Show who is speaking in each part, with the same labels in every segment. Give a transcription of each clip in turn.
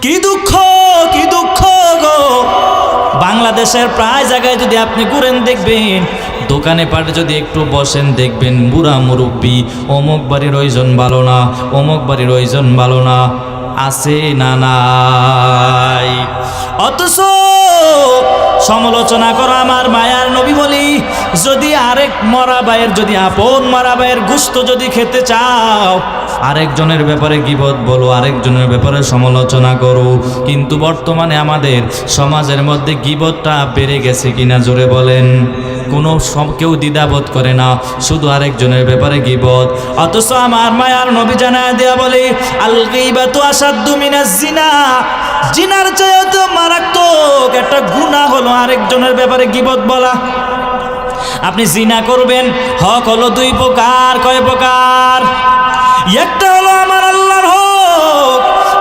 Speaker 1: কি দুঃখ, কি দুঃখ গো। বাংলাদেশের প্রায় জায়গায় যদি আপনি ঘুরেন দেখবেন, দোকানে পাটে যদি একটু বসেন দেখবেন বুড়া মুরব্বী, অমুক বাড়ির ওইজন ভালো না, অমুক বাড়ির ওইজন ভালো না, আছে না নাই। অথচ সমালোচনা করো আমার মায়ার নবী বলি, যদি আরেক মরা ভাইয়ের, যদি আপন মরা ভাইয়ের গোশত যদি খেতে চাও, আরেকজনের ব্যাপারে গীবত বলো, আরেকজনের ব্যাপারে সমালোচনা করো। কিন্তু বর্তমানে আমাদের সমাজের মধ্যে গীবতটা বেড়ে গেছে কিনা জোরে বলেন। কোনো কেউ দ্বিধাবোধ করে না, শুধু আরেকজনের ব্যাপারে গীবত। অথচ আমার মায়ার নবী জানায় দেয়া বলে, আল গীবাতু আসাদ্দু মিনাজ জিনা, জিনার চেয়েও মারাত্মক একটা গুনাহ হলো আরেকজনের ব্যাপারে গীবত বলা। আপনি জিনা করবেন, হক হলো দুই প্রকার। কয় প্রকার? একটা হলো আমার আল্লাহর হক,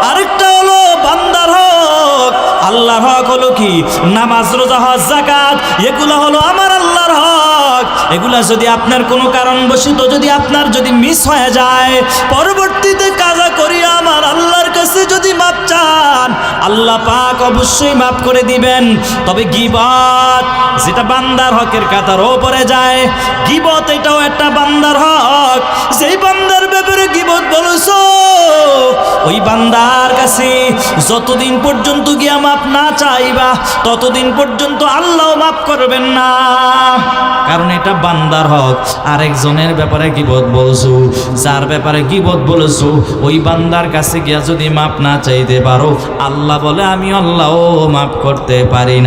Speaker 1: আরেকটা হলো বান্দার হক। আল্লাহর হক হলো কি? নামাজ, রোজা, হজ, যাকাত, এগুলো হলো আমার আল্লাহর হক। এগুলা যদি আপনার কোনো কারণবশত যদি আপনার যদি মিস হয়ে যায়, পরবর্তীতে কাজা করিয়া আমার আল্লাহর কাছে যদি মাপ চান, আল্লাহ পাক অবশ্যই মাফ করে দিবেন। তবে গীবত যেটা বান্দার হকের কাতারও পড়ে যায়, গীবত এটাও একটা বান্দার হক। যেই বান্দার ব্যাপারে গীবত বলেছো, ওই বান্দার কাছে যতদিন পর্যন্ত গিয়া মাপ না চাইবা, ততদিন পর্যন্ত আল্লাহ মাফ করবেন না, কারণ এটা বান্দার হক। আরেকজনের ব্যাপারে গীবত বলছো, যার ব্যাপারে গীবত বলেছো, ওই বান্দার কাছে গিয়া যদি মাপ না চাইতে পারো, আল্লাহ বলে আমি আল্লাহও মাফ করতে পারি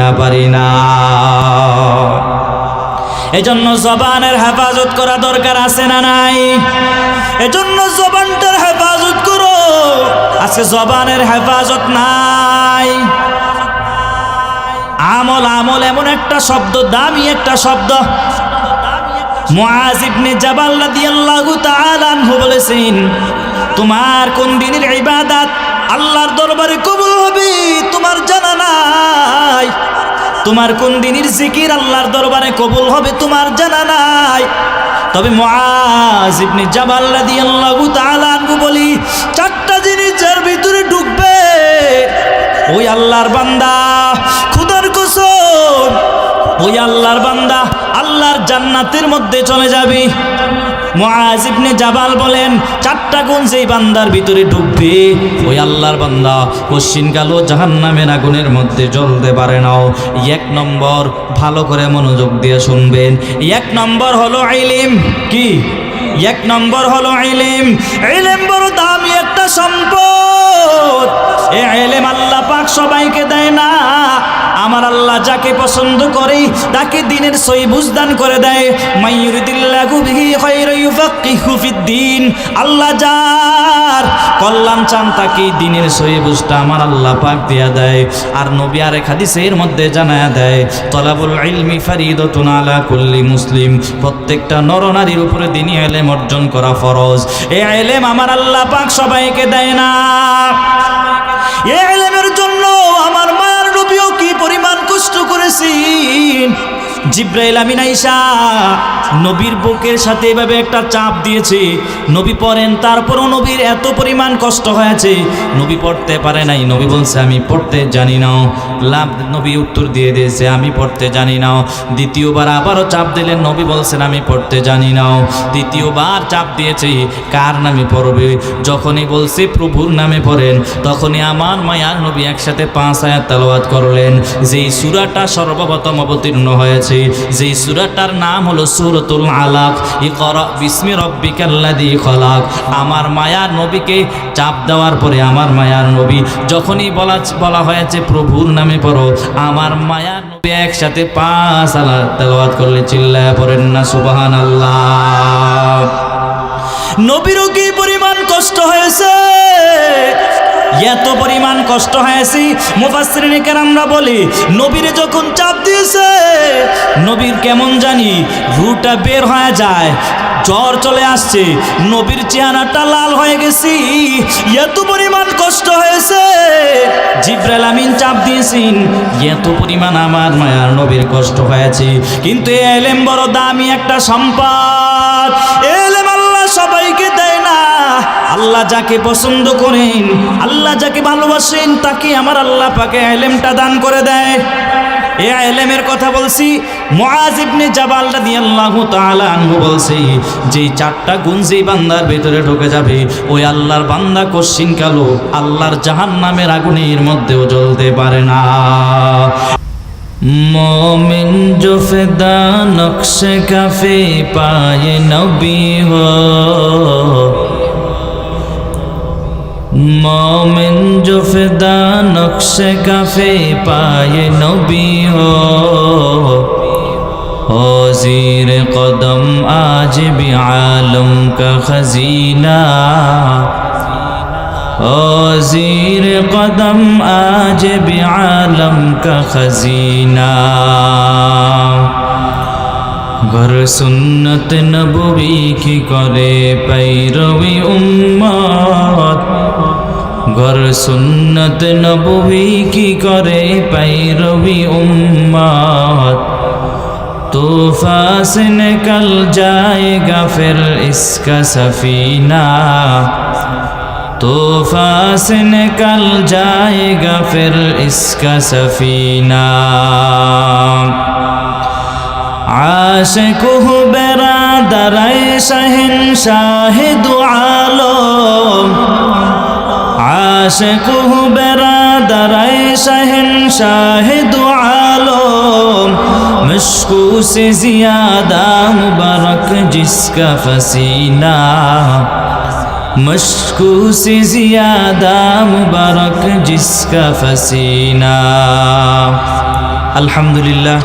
Speaker 1: না। এজন্য জবানের হেফাজত করা দরকার আছে না নাই? এজন্য জবানটার হেফাজত করো। আজকে জবানের হেফাজত নাই। আমল, আমল এমন একটা শব্দ, দামি একটা শব্দ। মুআজ ইবনে জাবাল রাদিয়াল্লাহু তাআলা আনহু বলেছেন, তোমার কোন দিনের ইবাদত আল্লাহর দরবারে কবুল হবে তোমার জানা নাই। তোমার কোন দিনের জিকির আল্লাহর দরবারে কবুল হবে তোমার জানা নাই। তবে মুআজ ইবনে জাবাল রাদিয়াল্লাহু তাআলা আনহু বলি, চারটা জিনিস যার ভিতরে ঢুকবে, ওই আল্লাহর বান্দা, খোদার কসম, ওই আল্লাহর বান্দা আল্লাহর জান্নাতের মধ্যে চলে যাবে। মুআজ ইবনে জাবাল বলেন, চারটা গুণ যেই বান্দার ভিতরে ঢুকবে, ওই আল্লাহর বান্দা কশিনকালও জাহান্নামের আগুনের মধ্যে জ্বলতে পারে না। এক নম্বর, ভালো করে মনোযোগ দিয়ে শুনবেন, এক নম্বর হলো ইলম। কি? এক নম্বর হলো ইলম। ইলম বড় দামি একটা সম্পদ। এই ইলম আল্লাহ পাক সবাইকে দেয় না। আমার আল্লাহ যাকে পছন্দ করে তাকে দ্বীনের সহি বুঝদান করে দেয়। মাইয়ুরিদিল্লাহু বিহি খায়রান ইউফাক্কিহু ফিদ্দীন। আল্লাহ যার কল্যাণ চান তাকে দ্বীনের সহি বুঝটা আমার আল্লাহ পাক দিয়া দেয়। আর নবী আরেক হাদিসের মধ্যে জানায়া দেয়, তলাবুল ইলমি ফারিদাতুন আলা কুল্লি মুসলিম। প্রত্যেকটা নরনারীর উপরে দ্বীনি ইলম অর্জন করা ফরজ। এই ইলম আমার আল্লাহ পাক সবাইকে দেয় না। এই ইলমের জন্য আমার মায়ের নবীও কি পরিমাণ কষ্ট করেছেন। জিব্রাইল আমিন আইসা নবীর বুকের সাথে এভাবে একটা চাপ দিয়েছে, নবী পড়েন, তারপরও নবীর এত পরিমাণ কষ্ট হয়েছে, নবী পড়তে পারে নাই। নবী বলছে আমি পড়তে জানি না। নবী উত্তর দিয়ে দিয়েছে আমি পড়তে জানি না। দ্বিতীয়বার আবারও চাপ দিলেন, নবী বলছেন আমি পড়তে জানি না। তৃতীয়বার চাপ দিয়েছে, কার নামে পড়বে? যখনই বলছে প্রভুর নামে পড়েন, তখনই আমার মায়ার নবী একসাথে 5 আয়াত তেলাওয়াত করলেন। যেই সূরাটা সর্বপ্রথম অবতীর্ণ হয়েছে, যেই সূরাটার নাম হলো সূরাতুল আলাক। ইকরা বিসমি রাব্বিকাল্লাযী খলাক। আমার মায়ার নবীকে চাপ দেওয়ার পরে আমার মায়ার নবী যখনই বলা হয়েছে প্রভুর নামে পড়ো, আমার মায়ার নবী একসাথে 5 আয়াত তেলাওয়াত করলে চিল্লায়া পড়েন না সুবহানাল্লাহ। নবীরও কি পরিমাণ কষ্ট হয়েছে, এত পরিমাণ কষ্ট হয়েছে। মুফাসসিরিনে কেরামরা বলে, নবীরে যখন চাপ দিয়েছে, নবীর কেমন জানি রুটা বের হয়ে যায়, জ্বর চলে আসছে, নবীর চেহারাটা লাল হয়ে গেছে, এত পরিমাণ কষ্ট হয়েছে। জিব্রাইল আমিন চাপ দিয়েছেন, এত পরিমাণ আমার মায়ার নবীর কষ্ট হয়েছে। কিন্তু এই ইলম বড় দামি একটা সম্পদ। ইলম আল্লাহ সবাইকে দেয় না। আল্লাহ যাকে পছন্দ করেন, আল্লাহ যাকে ভালোবাসেন, তাকে আমার আল্লাহ পাকে ইলমটা দান করে দেয়। এই ইলমের কথা বলছি। মুআজ ইবনে জাবাল রাদিয়াল্লাহু তাআলা আনহু বলছে, যে চারটা গুণ যেই বান্দার ভিতরে ঢুকে যাবে, ওই আল্লাহর বান্দা কশিন কালো আল্লাহর জাহান্নামের আগুনের মধ্যেও জ্বলতে পারে না। मोमिन जो फिदा नक्श कफे पाए नबी हो, मोमिन जो फिदा नक्श कफे पाए नबी हो, ज़ीर कदम आज भी आलम का खजीना, ज़ीर कदम आज भी आलम का खजीना। घर सुन्नत नबवी की करे पैरवी उम्मत, घर सुन्नत नबवी की करे पैरवी उम्मत, तूफ़ान से निकल जाएगा फिर इसका सफीना, तूफ़ान से निकल जाएगा फिर इसका सफीना। आशिक हूँ बेरादर शहंशाह दो आलम, आशिक हूँ बेरादर शहंशाह दो आलम, मुश्को से ज़्यादा मुबारक जिसका फसीना, मुश्को से ज़्यादा मुबारक जिसका फसीना। আলহামদুলিল্লাহ।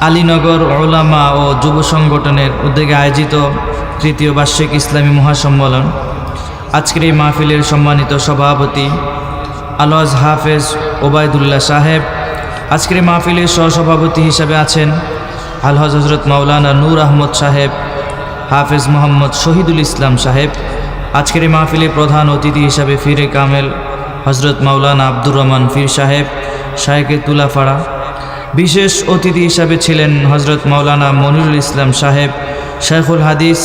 Speaker 1: আলীনগর উলামা ও যুব সংগঠনের উদ্যোগে আয়োজিত তৃতীয় বার্ষিক ইসলামী মহাসম্মেলন, আজকের এই মাহফিলের সম্মানিত সভাপতি আলহাজ হাফেজ ওবায়দুল্লাহ সাহেব, আজকের এই মাহফিলের সহসভাপতি হিসাবে আছেন আলহাজ হজরত মাওলানা নূর আহমদ সাহেব, হাফেজ মোহাম্মদ শহীদুল ইসলাম সাহেব। আজকের এই মাহফিলে প্রধান অতিথি হিসাবে ফিরে কামেল হজরত মাওলানা আব্দুর রহমান ফির সাহেব, শায়েখে তুলাপাড়া। বিশেষ অতিথি হিসাবে ছিলেন হজরত মাওলানা মনিরুল ইসলাম সাহেব, শাইখুল হাদিস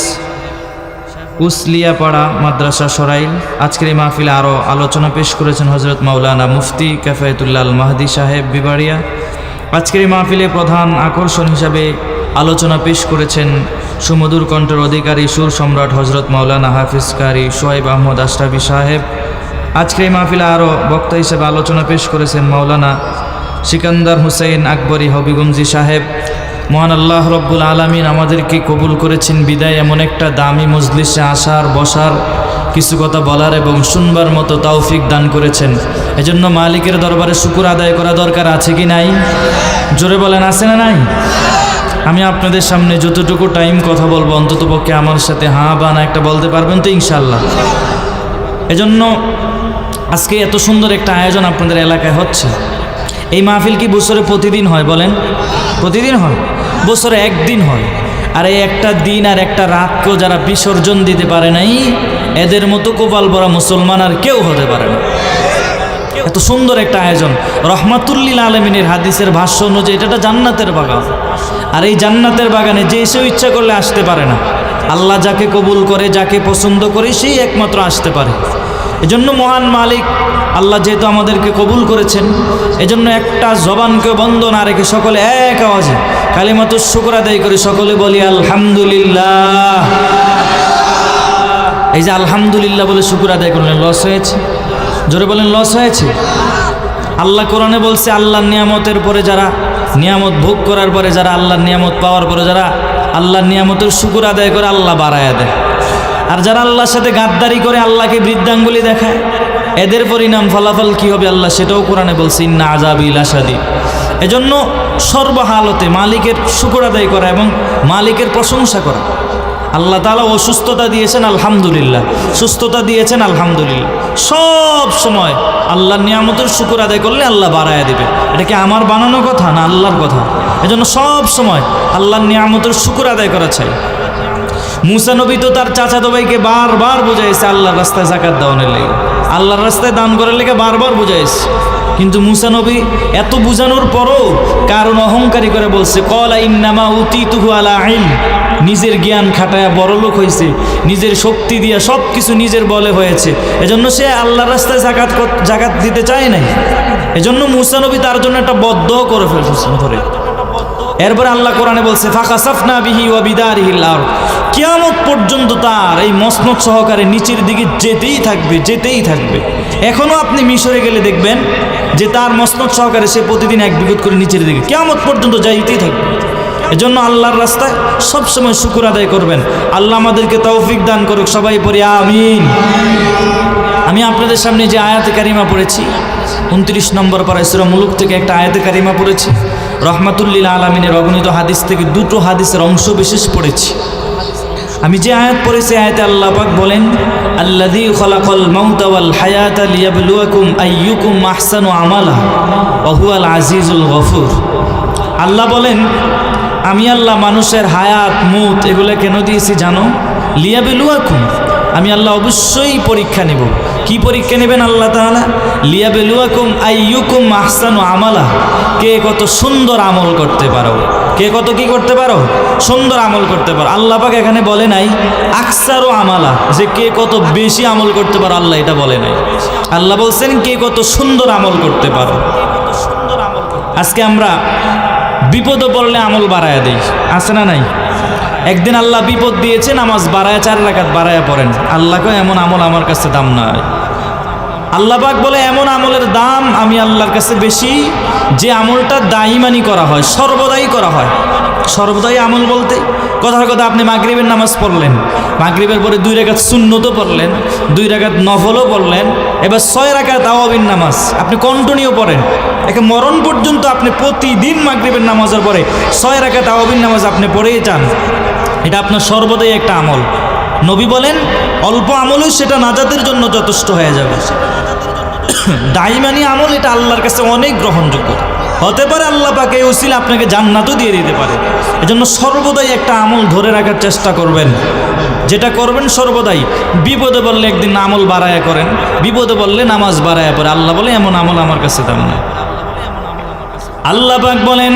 Speaker 1: উসলিয়াপাড়া মাদ্রাসা সরাইল। আজকের এই মাহফিলে আরও আলোচনা পেশ করেছেন হজরত মাওলানা মুফতি কাফায়েতুল্লাহ আল মাহদি সাহেব বিবাড়িয়া। আজকের এই মাহফিলে প্রধান আকর্ষণ হিসাবে আলোচনা পেশ করেছেন সুমধুর কণ্ঠের অধিকারী সুর সম্রাট হজরত মাওলানা হাফিজ কারি সোহাইব আহমদ আশরাফি সাহেব। আজকের এই মাহফিলে আরও বক্তা হিসেবে আলোচনা পেশ করেছেন মাওলানা সিকান্দার হুসাইন আকবরী হবিগঞ্জি সাহেব। মহান আল্লাহ রব্বুল আলামিন আমাদেরকে কবুল করেছেন বিদায় এমন একটা দামি মজলিসে আসার, বসার, কিছু কথা বলার এবং শুনবার মতো তৌফিক দান করেছেন। এজন্য মালিকের দরবারে শুকর আদায় করা দরকার আছে কি নাই? জোরে বলেন, আছে না নাই? আমি আপনাদের সামনে যতটুকু টাইম কথা বলবো, অন্ততপক্ষে আমার সাথে হাঁ বা না একটা বলতে পারবেন তো ইনশাআল্লাহ। এজন্য আজকে এত সুন্দর একটা আয়োজন আপনাদের এলাকায় হচ্ছে। এই মাহফিল কি বছরে প্রতিদিন হয় বলেন? প্রতিদিন হয়? বছরে একদিন হয়। আর এই একটা দিন আর একটা রাতকেও যারা বিসর্জন দিতে পারে নাই, এদের মতো কপাল ভরা মুসলমান আর কেউ হতে পারে না। এত সুন্দর একটা আয়োজন, রহমাতুল্লিল আলমিনের হাদিসের ভাষ্য অনুযায়ী এটা জান্নাতের বাগান। আর এই জান্নাতের বাগানে যে এসেও ইচ্ছা করলে আসতে পারে না। আল্লাহ যাকে কবুল করে, যাকে পছন্দ করে, সেই একমাত্র আসতে পারে। এজন্য মহান মালিক আল্লাহ যেহেতু আমাদেরকে কবুল করেছেন, এজন্য একটা জবানকে বন্ধ না রেখে সকলে এক আওয়াজে কালিমাতুশ শুকর আদায় করে সকলে বলি আলহামদুলিল্লাহ। এই যে আলহামদুলিল্লাহ বলে শুকর আদায় করলেন, লস হয়েছে? জোরে বলেন, লস হয়েছে? আল্লাহ কোরআনে বলছে, আল্লাহর নিয়ামতের পরে যারা, নিয়ামত ভোগ করার পরে যারা, আল্লাহর নিয়ামত পাওয়ার পরে যারা আল্লাহর নিয়ামতের শুকর আদায় করে, আল্লাহ বাড়ায়া দেয়। আর যারা আল্লাহর সাথে গাদ্দারি করে, আল্লাহকে বৃদ্ধাঙ্গুলি দেখায়, এদের পরিণাম ফলাফল কি হবে আল্লাহ সেটাও কোরআনে বলছে, ইন্না আযাবি লাশাদীদ। এজন্য সর্বহালতে মালিকের শুকর আদায় করা এবং মালিকের প্রশংসা করা। আল্লাহ তাআলা অসুস্থতা দিয়েছেন, আলহামদুলিল্লাহ। সুস্থতা দিয়েছেন, আলহামদুলিল্লাহ। সব সময় আল্লাহর নিয়ামতের শুকর আদায় করলে আল্লাহ বাড়ায়া দিবে। এটা কি আমার বানানো কথা না আল্লাহর কথা? এজন্য সব সময় আল্লাহর নিয়ামতের শুকর আদায় করা চাই। মুসা নবী তো তার চাচাতো ভাইকে বারবার বুঝাইছে আল্লাহর রাস্তায় যাকাত দানের লেগে, আল্লাহর রাস্তায় দান করার লেগে বারবার বুঝাইছে। কিন্তু মুসা নবী এত বুঝানোর পরও কারণ অহংকারী করে বলছে ক্বালা ইন্নামা উতীতুহু আলা ইলম, নিজের জ্ঞান খাটায়া বড়লোক হয়েছে, নিজের শক্তি দিয়া সব কিছু নিজের বলে হয়েছে, এজন্য সে আল্লাহর রাস্তায় জাকাত দিতে চায় নাই। এজন্য মুসা নবী তার জন্য একটা বদদোয়া করে ফেলছেন ধরে। এরপরে আল্লাহ কোরআনে বলছে ফাকাসাফনা বিহি ওয়া বিদারিহিল আরদ, কিয়ামত পর্যন্ত তার এই মসনদ সহকারে নিচের দিকে যেতেই থাকবে। এখনো আপনি মিশরে গেলে দেখবেন যে তার মসনদ সহকারে সে প্রতিদিন 1 বিঘত করে নিচের দিকে কিয়ামত পর্যন্ত যাইতেই থাকবে। এজন্য আল্লাহর রাস্তায় সবসময় শুকর আদায় করবেন। আল্লাহ আমাদেরকে তৌফিক দান করুক, সবাই পড়ি আমিন। আমি আপনাদের সামনে যে আয়াতে কারিমা পড়েছি 29 নম্বর পারা সূরা মুলুক থেকে একটা আয়াতে কারিমা পড়েছি, রহমাতুল্লিল আলামিনের অগণিত হাদিস থেকে 2টো হাদিসের অংশ বিশেষ পড়েছি। আমি যে আয়াত পড়েছি আয়াতে আল্লাহ পাক বলেন আল্লাযী খালাকাল মাউতা ওয়াল হায়াতা লিয়াবলুয়াকুম আইয়ুকুম আহসানু আমালা ওয়া হুয়াল আজিজুল গফুর। আল্লাহ বলেন আমি আল্লাহ মানুষের হায়াত মউত এগুলো কেন দিয়েছি জানো? লিয়াবলুয়াকুম, আমি আল্লাহ অবশ্যই পরীক্ষা নেব। কি পরীক্ষা নেবেন আল্লাহ তাআলা? লিয়াবলুয়াকুম আইয়ুকুম আহসানু আমালা, কে কত সুন্দর আমল করতে পারো, কে কত কি করতে পারো, সুন্দর আমল করতে পারো। আল্লাহ পাক এখানে বলে নাই আকসারু আমালা, যে কে কত বেশি আমল করতে পারো, আল্লাহ এটা বলে নাই। আল্লাহ বলছেন কে কত সুন্দর আমল করতে পারো। আজকে আমরা বিপদে পড়লে আমল বাড়ায়া দেই, আছে না নাই? একদিন আল্লাহ বিপদ দিয়েছে, নামাজ বাড়ায়া 4 রাকাত বাড়ায়া পড়েন। আল্লাহ কয় এমন আমল আমার কাছে দাম নাই। আল্লাহ পাক বলে এমন আমলের দাম আমি আল্লাহর কাছে বেশি যে আমলটা দাইমানি করা হয়, সর্বদাই করা হয়। সর্বদাই আমল বলতে কথার কথা আপনি মাগরিবের নামাজ পড়লেন, মাগরিবের পরে 2 রাকাত সুন্নতও পড়লেন, 2 রাকাত নফলও পড়লেন, এবার 6 রাকাত তাওয়াবিন নামাজ আপনি কন্টিনিউ পড়েন, একে মরণ পর্যন্ত আপনি প্রতিদিন মাগরিবের নামাজের পরে 6 রাকাত তাওয়াবিন নামাজ আপনি পড়েই যান, এটা আপনার সর্বদাই একটা আমল। নবী বলেন অল্প আমলই সেটা নাজাতের জন্য যথেষ্ট হয়ে যাবে। দাইমানি আমল এটা আল্লাহর কাছে অনেক গ্রহণযোগ্য হতে পারে, আল্লাহ পাক এই উসিলা আপনাকে জান্নাতও দিয়ে দিতে পারে। এজন্য সর্বদাই একটা আমল ধরে রাখার চেষ্টা করবেন, যেটা করবেন সর্বদাই। বিপদে বললে একদিন আমল বাড়ায়া করেন, বিপদে বললে নামাজ বাড়ায়া পড়ে। আল্লাহ বলে এমন আমল আমার কাছে দাম নেই। আল্লাহ পাক বলেন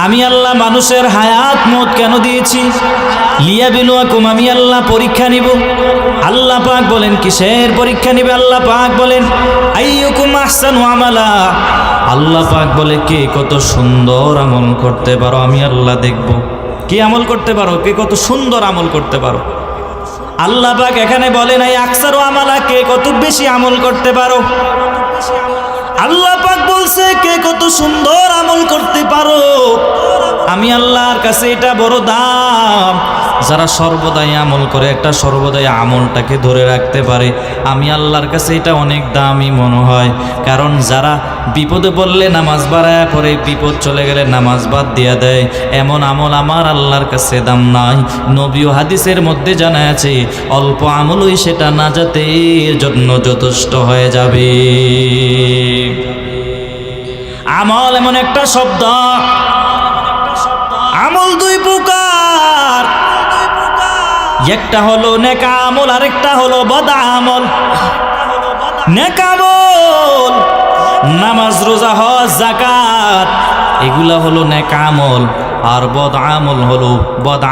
Speaker 1: আমি আল্লাহ মানুষের হায়াত মত কেন দিয়েছি? লিয়াবলুয়াকুম, আমি আল্লাহ পরীক্ষা নিব। আল্লাহ পাক বলেন কিসের পরীক্ষা নিবে? আল্লাহ পাক বলেন আইয়ুকুম আহসানু আমালা, আল্লাহ পাক বলে কে কত সুন্দর আমল করতে পারো আমি আল্লাহ দেখব। কি আমল করতে পারো, কে কত সুন্দর আমল করতে পারো। আল্লাহ পাক এখানে বলেন এই আকসারু আমালা, কে কত বেশি আমল করতে পারো। আল্লাহ পাক বলছে কে কত সুন্দর আমল করতে পারো। আমি আল্লাহর কাছে এটা বড় দাম। যারা সর্বদাই আমল করে, একটা সর্বদাই আমলটাকে ধরে রাখতে পারে, আমি আল্লাহর কাছে এটা অনেক দামি মনে হয়। কারণ যারা বিপদে পড়লে নামাজ বাড়ায় পড়ে, বিপদ চলে গেলে নামাজ বাদ দিয়া দেয়, এমন আমল আমার আল্লাহর কাছে দাম নাই। নবী ও হাদিসের মধ্যে জানা আছে অল্প আমলই সেটা নাজাতের জন্য যথেষ্ট হয়ে যাবে। আমল এমন একটা শব্দ, আমল 2 প্রকার, একটা হলো নেক আমল, আরেকটা হলো বদ আমল। নেক আমল নামাজ রোজা হজ যাকাত এগুলা হলো নেক আমল, আর বদ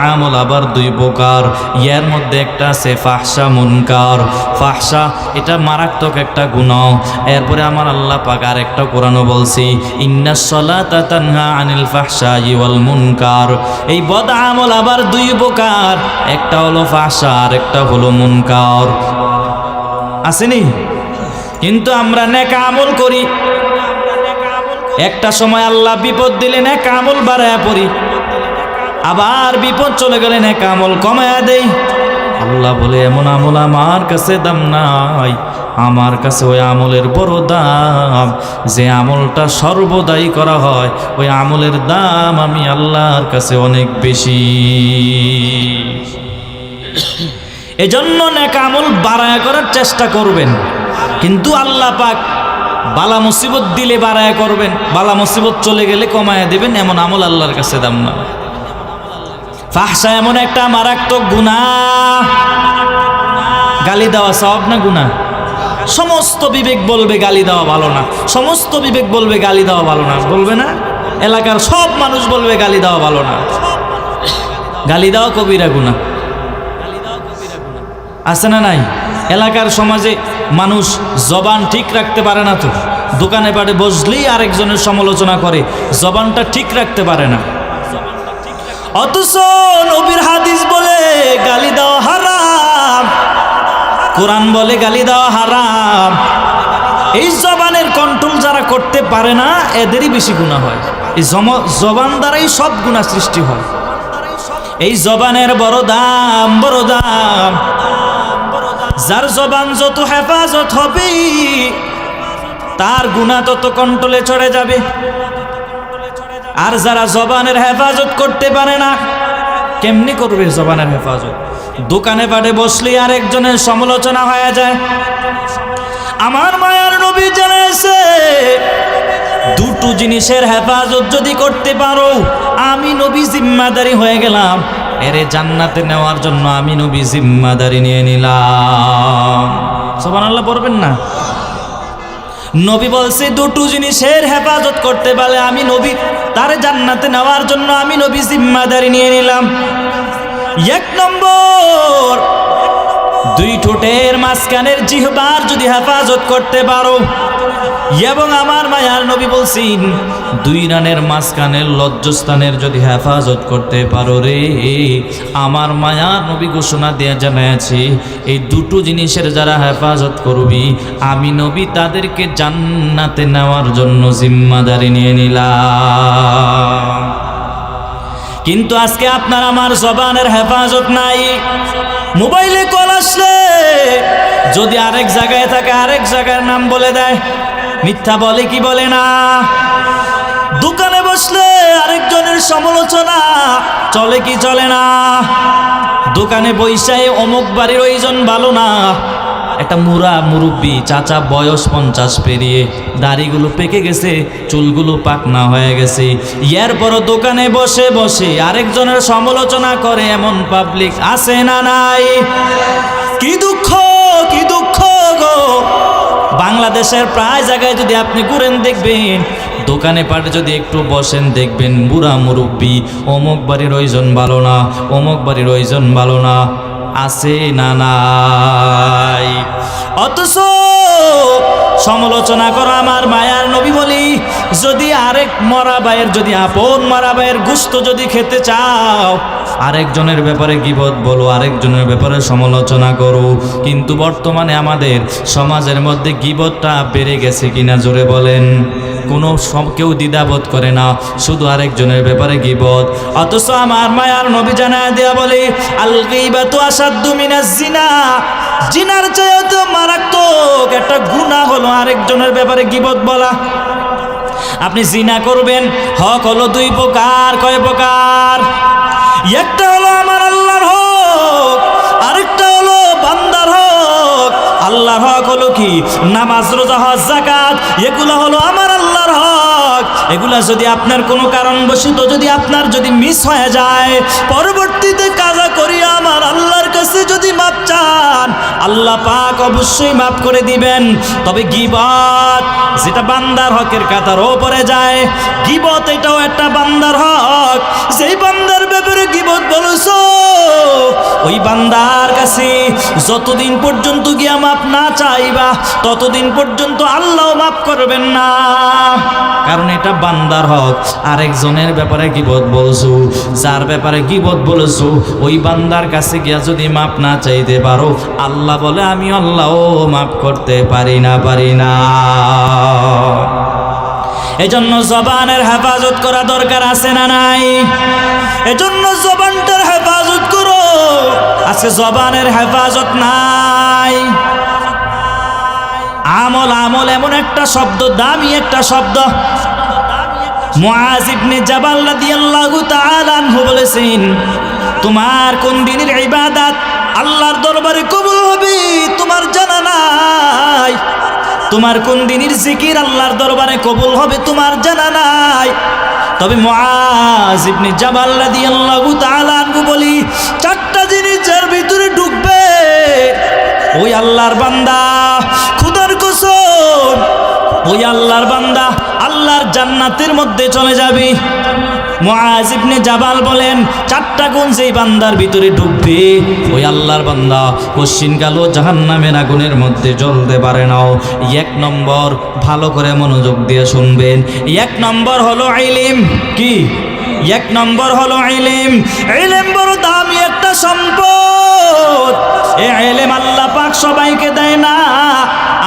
Speaker 1: আমল আবার 2 প্রকার। এর মধ্যে একটা আছে ফাহশা মুনকার। ফাহশা এটা মারাত্মক একটা গুনাহ। এরপরে আমার আল্লাহ পাক আরেকটা কোরআনও বলছি ইন্নাস সালাতা তানহা আনিল ফাহশাই ওয়াল মুনকার। এই বদ আমল আবার 2 প্রকার, একটা হলো ফাহশা আর একটা হলো মুনকার। আসেনি? কিন্তু আমরা নেক আমল করি, একটা সময় আল্লাহ বিপদ দিলে নেক আমল বাড়ায়া পড়ি, আবার বিপদ চলে গেলে নেক আমল কমায়া দেই। আল্লাহ বলে এমন আমল আমার কাছে দাম নাই, আমার কাছে ওই আমলের বড় দাম যে আমলটা সর্বদাই করা হয়, ওই আমলের দাম আমি আল্লাহর কাছে অনেক বেশি। এজন্য নেক আমল বাড়ায়া করার চেষ্টা করবেন, কিন্তু আল্লাহ পাক বালা মুসিবত দিলে বাড়ায়া করবেন, বালা মুসিবত চলে গেলে কমায়া দেবেন, এমন আমল আল্লাহর কাছে দাম না। ফাহশা এমন একটা মারাত্মক গুনাহ। গালি দেওয়া সওয়াব না গুনাহ? সমস্ত বিবেক বলবে গালি দেওয়া ভালো না, সমস্ত বিবেক বলবে গালি দেওয়া ভালো না, বলবে না? এলাকার সব মানুষ বলবে গালি দেওয়া ভালো না। গালি দেওয়া কবিরা গুনাহ, আছে না নাই? এলাকার সমাজে মানুষ জবান ঠিক রাখতে পারে না, তো দোকানে পাটে বসলেই আরেকজনের সমালোচনা করে, জবানটা ঠিক রাখতে পারে না। অথচ নবীর হাদিস বলে গালি দেওয়া হারাম, কোরআন বলে গালি দেওয়া হারাম। এই জবানের কন্ট্রোল যারা করতে পারে না এদেরই বেশি গুনাহ হয়। এই জবান দ্বারাই সব গুনাহ সৃষ্টি হয়। এই জবানের বড় দাম, বড় দাম। যার জবান যত হেফাজত হবে তার গুনাহ তত কন্ট্রোলে চড়ে যাবে। আর যারা জবানের হেফাজত করতে পারে না, কেমনি করবে জবানের হেফাজত? দোকানে পাটে বসলে আরেকজনের সমালোচনা হয়ে যায়। আমার মায়ার নবী জানাইছে দুটো জিনিসের হেফাজত যদি করতে পারো, আমি নবী জিম্মাদারি হয়ে গেলাম, এরে জান্নাতে নেওয়ার জন্য আমি নবী জিম্মাদারি নিয়ে নিলাম। সুবহানাল্লাহ পড়বেন না? নবী বলছে দুটো জিনিসের হেফাজত করতে পারলে আমি নবী তার জান্নাতে নেওয়ার জন্য আমি নবী জিম্মাদারি নিয়ে নিলাম। এক নম্বর, দুই ঠোঁটের মাঝখানের জিহ্বার যদি হেফাজত করতে পারো, এবং আমার মায়ার নবী বলছেন দুই রানের মাঝখানের লজ্জাস্থানের যদি হেফাজত করতে পারো রে, আমার মায়ার নবী ঘোষণা দেয়া জানাইছে এই দুটো জিনিসের যারা হেফাজত করবি আমি নবী তাদেরকে জান্নাতে নেওয়ার জন্য জিম্মাদারি নিয়ে নিলাম। কিন্তু আজকে আপনার আমার জবানের হেফাজত নাই। মোবাইলে কল আসলে যদি আরেক জায়গায় থাকে আরেক জায়গার নাম বলে দেয়, মিথ্যা বলে কি বলে না? দোকানে বসলে আরেকজনের সমালোচনা চলে কি চলে না? দোকানে বৈশায় অমুক বাড়ির ওইজন ভালো না, একটা মুরব্বী চাচা বয়স 50 পেরিয়ে, দাড়িগুলো পেকে গেছে, চুলগুলো পাকনা হয়ে গেছে, এরপরও দোকানে বসে বসে আরেকজনের সমালোচনা করে এমন পাবলিক আছে না নাই? কি দুঃখ, কি দুঃখ গো! বাংলাদেশের প্রায় জায়গায় যদি আপনি ঘুরেন দেখবেন, দোকানে পাটে যদি একটু বসেন দেখবেন বুড়া মুরব্বী অমুক বাড়ির ওইজন ভালো না, অমুক বাড়ির ওইজন ভালো না, আছে না নাই? অথচ সমালোচনা করো আমার মায়ার নবী বলি, যদি আরেক মরা ভাইয়ের, যদি আপন মরা ভাইয়ের গোশত যদি খেতে চাও, আরেকজনের ব্যাপারে গীবত বলো, আরেকজনের ব্যাপারে সমালোচনা করো। কিন্তু বর্তমানে আমাদের সমাজের মধ্যে গীবতটা বেড়ে গেছে কিনা জোরে বলেন? কোনো কেউ দ্বিধাবোধ করে না, শুধু আরেকজনের ব্যাপারে গীবত। অথচ আমার মায়ার নবী জানায় দেয়া বলে আল গীবাতু আসাদ্দু মিনাজ জিনা, জিনার চেয়ে তো মারাত্মক একটা গুনাহ হলো আরেকজনের ব্যাপারে গীবত বলা। আপনি জিনা করবেন, হক হলো দুই প্রকার। কয় প্রকার? একটা হলো আমার আল্লাহর হক, আরেকটা হলো বান্দার হক। আল্লাহর হক হলো কি? নামাজ, রোজা, হজ, যাকাত, এগুলো হলো আমার আল্লাহর হক। এগুলা যদি আপনার কোনো কারণবশত যদি আপনার যদি মিস হয়ে যায়, পরবর্তীতে কাজা করিয়া আমার আল্লাহর কাছে যদি মাপ চান, আল্লাহ পাক অবশ্যই মাফ করে দিবেন। তবে গীবত যেটা বান্দার হকের কাতার ওপরে যায়, গীবত এটাও একটা বান্দার হক। যেই বান্দার ব্যাপারে গীবত বলছো, ওই বান্দার কাছে যতদিন পর্যন্ত গিয়া মাপ না চাইবা ততদিন পর্যন্ত আল্লাহ মাফ করবেন না, কারণ এটা বান্দার হক। আরেকজনের ব্যাপারে গীবত বলছো, যার ব্যাপারে গীবত বলেছো, ওই বান্দার কাছে গিয়া যদি মাপ না চাইতে পারো, আল্লাহ বলে আমি আল্লাহও মাফ করতে পারি না, পারি না। এজন্য জবানের হেফাজত করা দরকার আছে না নাই? এজন্য জবানটার হেফাজত করো। আজকে জবানের হেফাজত নাই। আমল, আমল এমন একটা শব্দ, দামি একটা শব্দ। মুআজ ইবনে জাবাল রাদিয়াল্লাহু তাআলা আনহু বলেছেন, তোমার কোন দিনের ইবাদত আল্লাহর দরবারে কবুল হবে তোমার জানা নাই। তোমার কোন দিনের জিকির আল্লাহর দরবারে কবুল হবে তোমার জানা নাই। তবে মুআজ ইবনে জাবাল রাদিয়াল্লাহু তাআলা আনহু বলি, চারটা জিনিসের ভিতরে ঢুকবে ওই আল্লাহর বান্দা, ক্ষুধা কসম, ওই আল্লাহর বান্দা আল্লাহর জান্নাতের মধ্যে চলে যাবে। মুআজ ইবনে জাবাল বলেন, 4টা গুণ যেই বান্দার ভিতরে ঢুকবে, ওই আল্লাহর বান্দা কশিনকালও জাহান্নামের আগুনের মধ্যে জ্বলতে পারে না। 1 নম্বর, ভালো করে মনোযোগ দিয়ে শুনবেন। 1 নম্বর হলো ইলম। কি? 1 নম্বর হলো ইলম। ইলম বড় দামি একটা সম্পদ। এই ইলম আল্লাহ পাক সবাইকে দেয় না।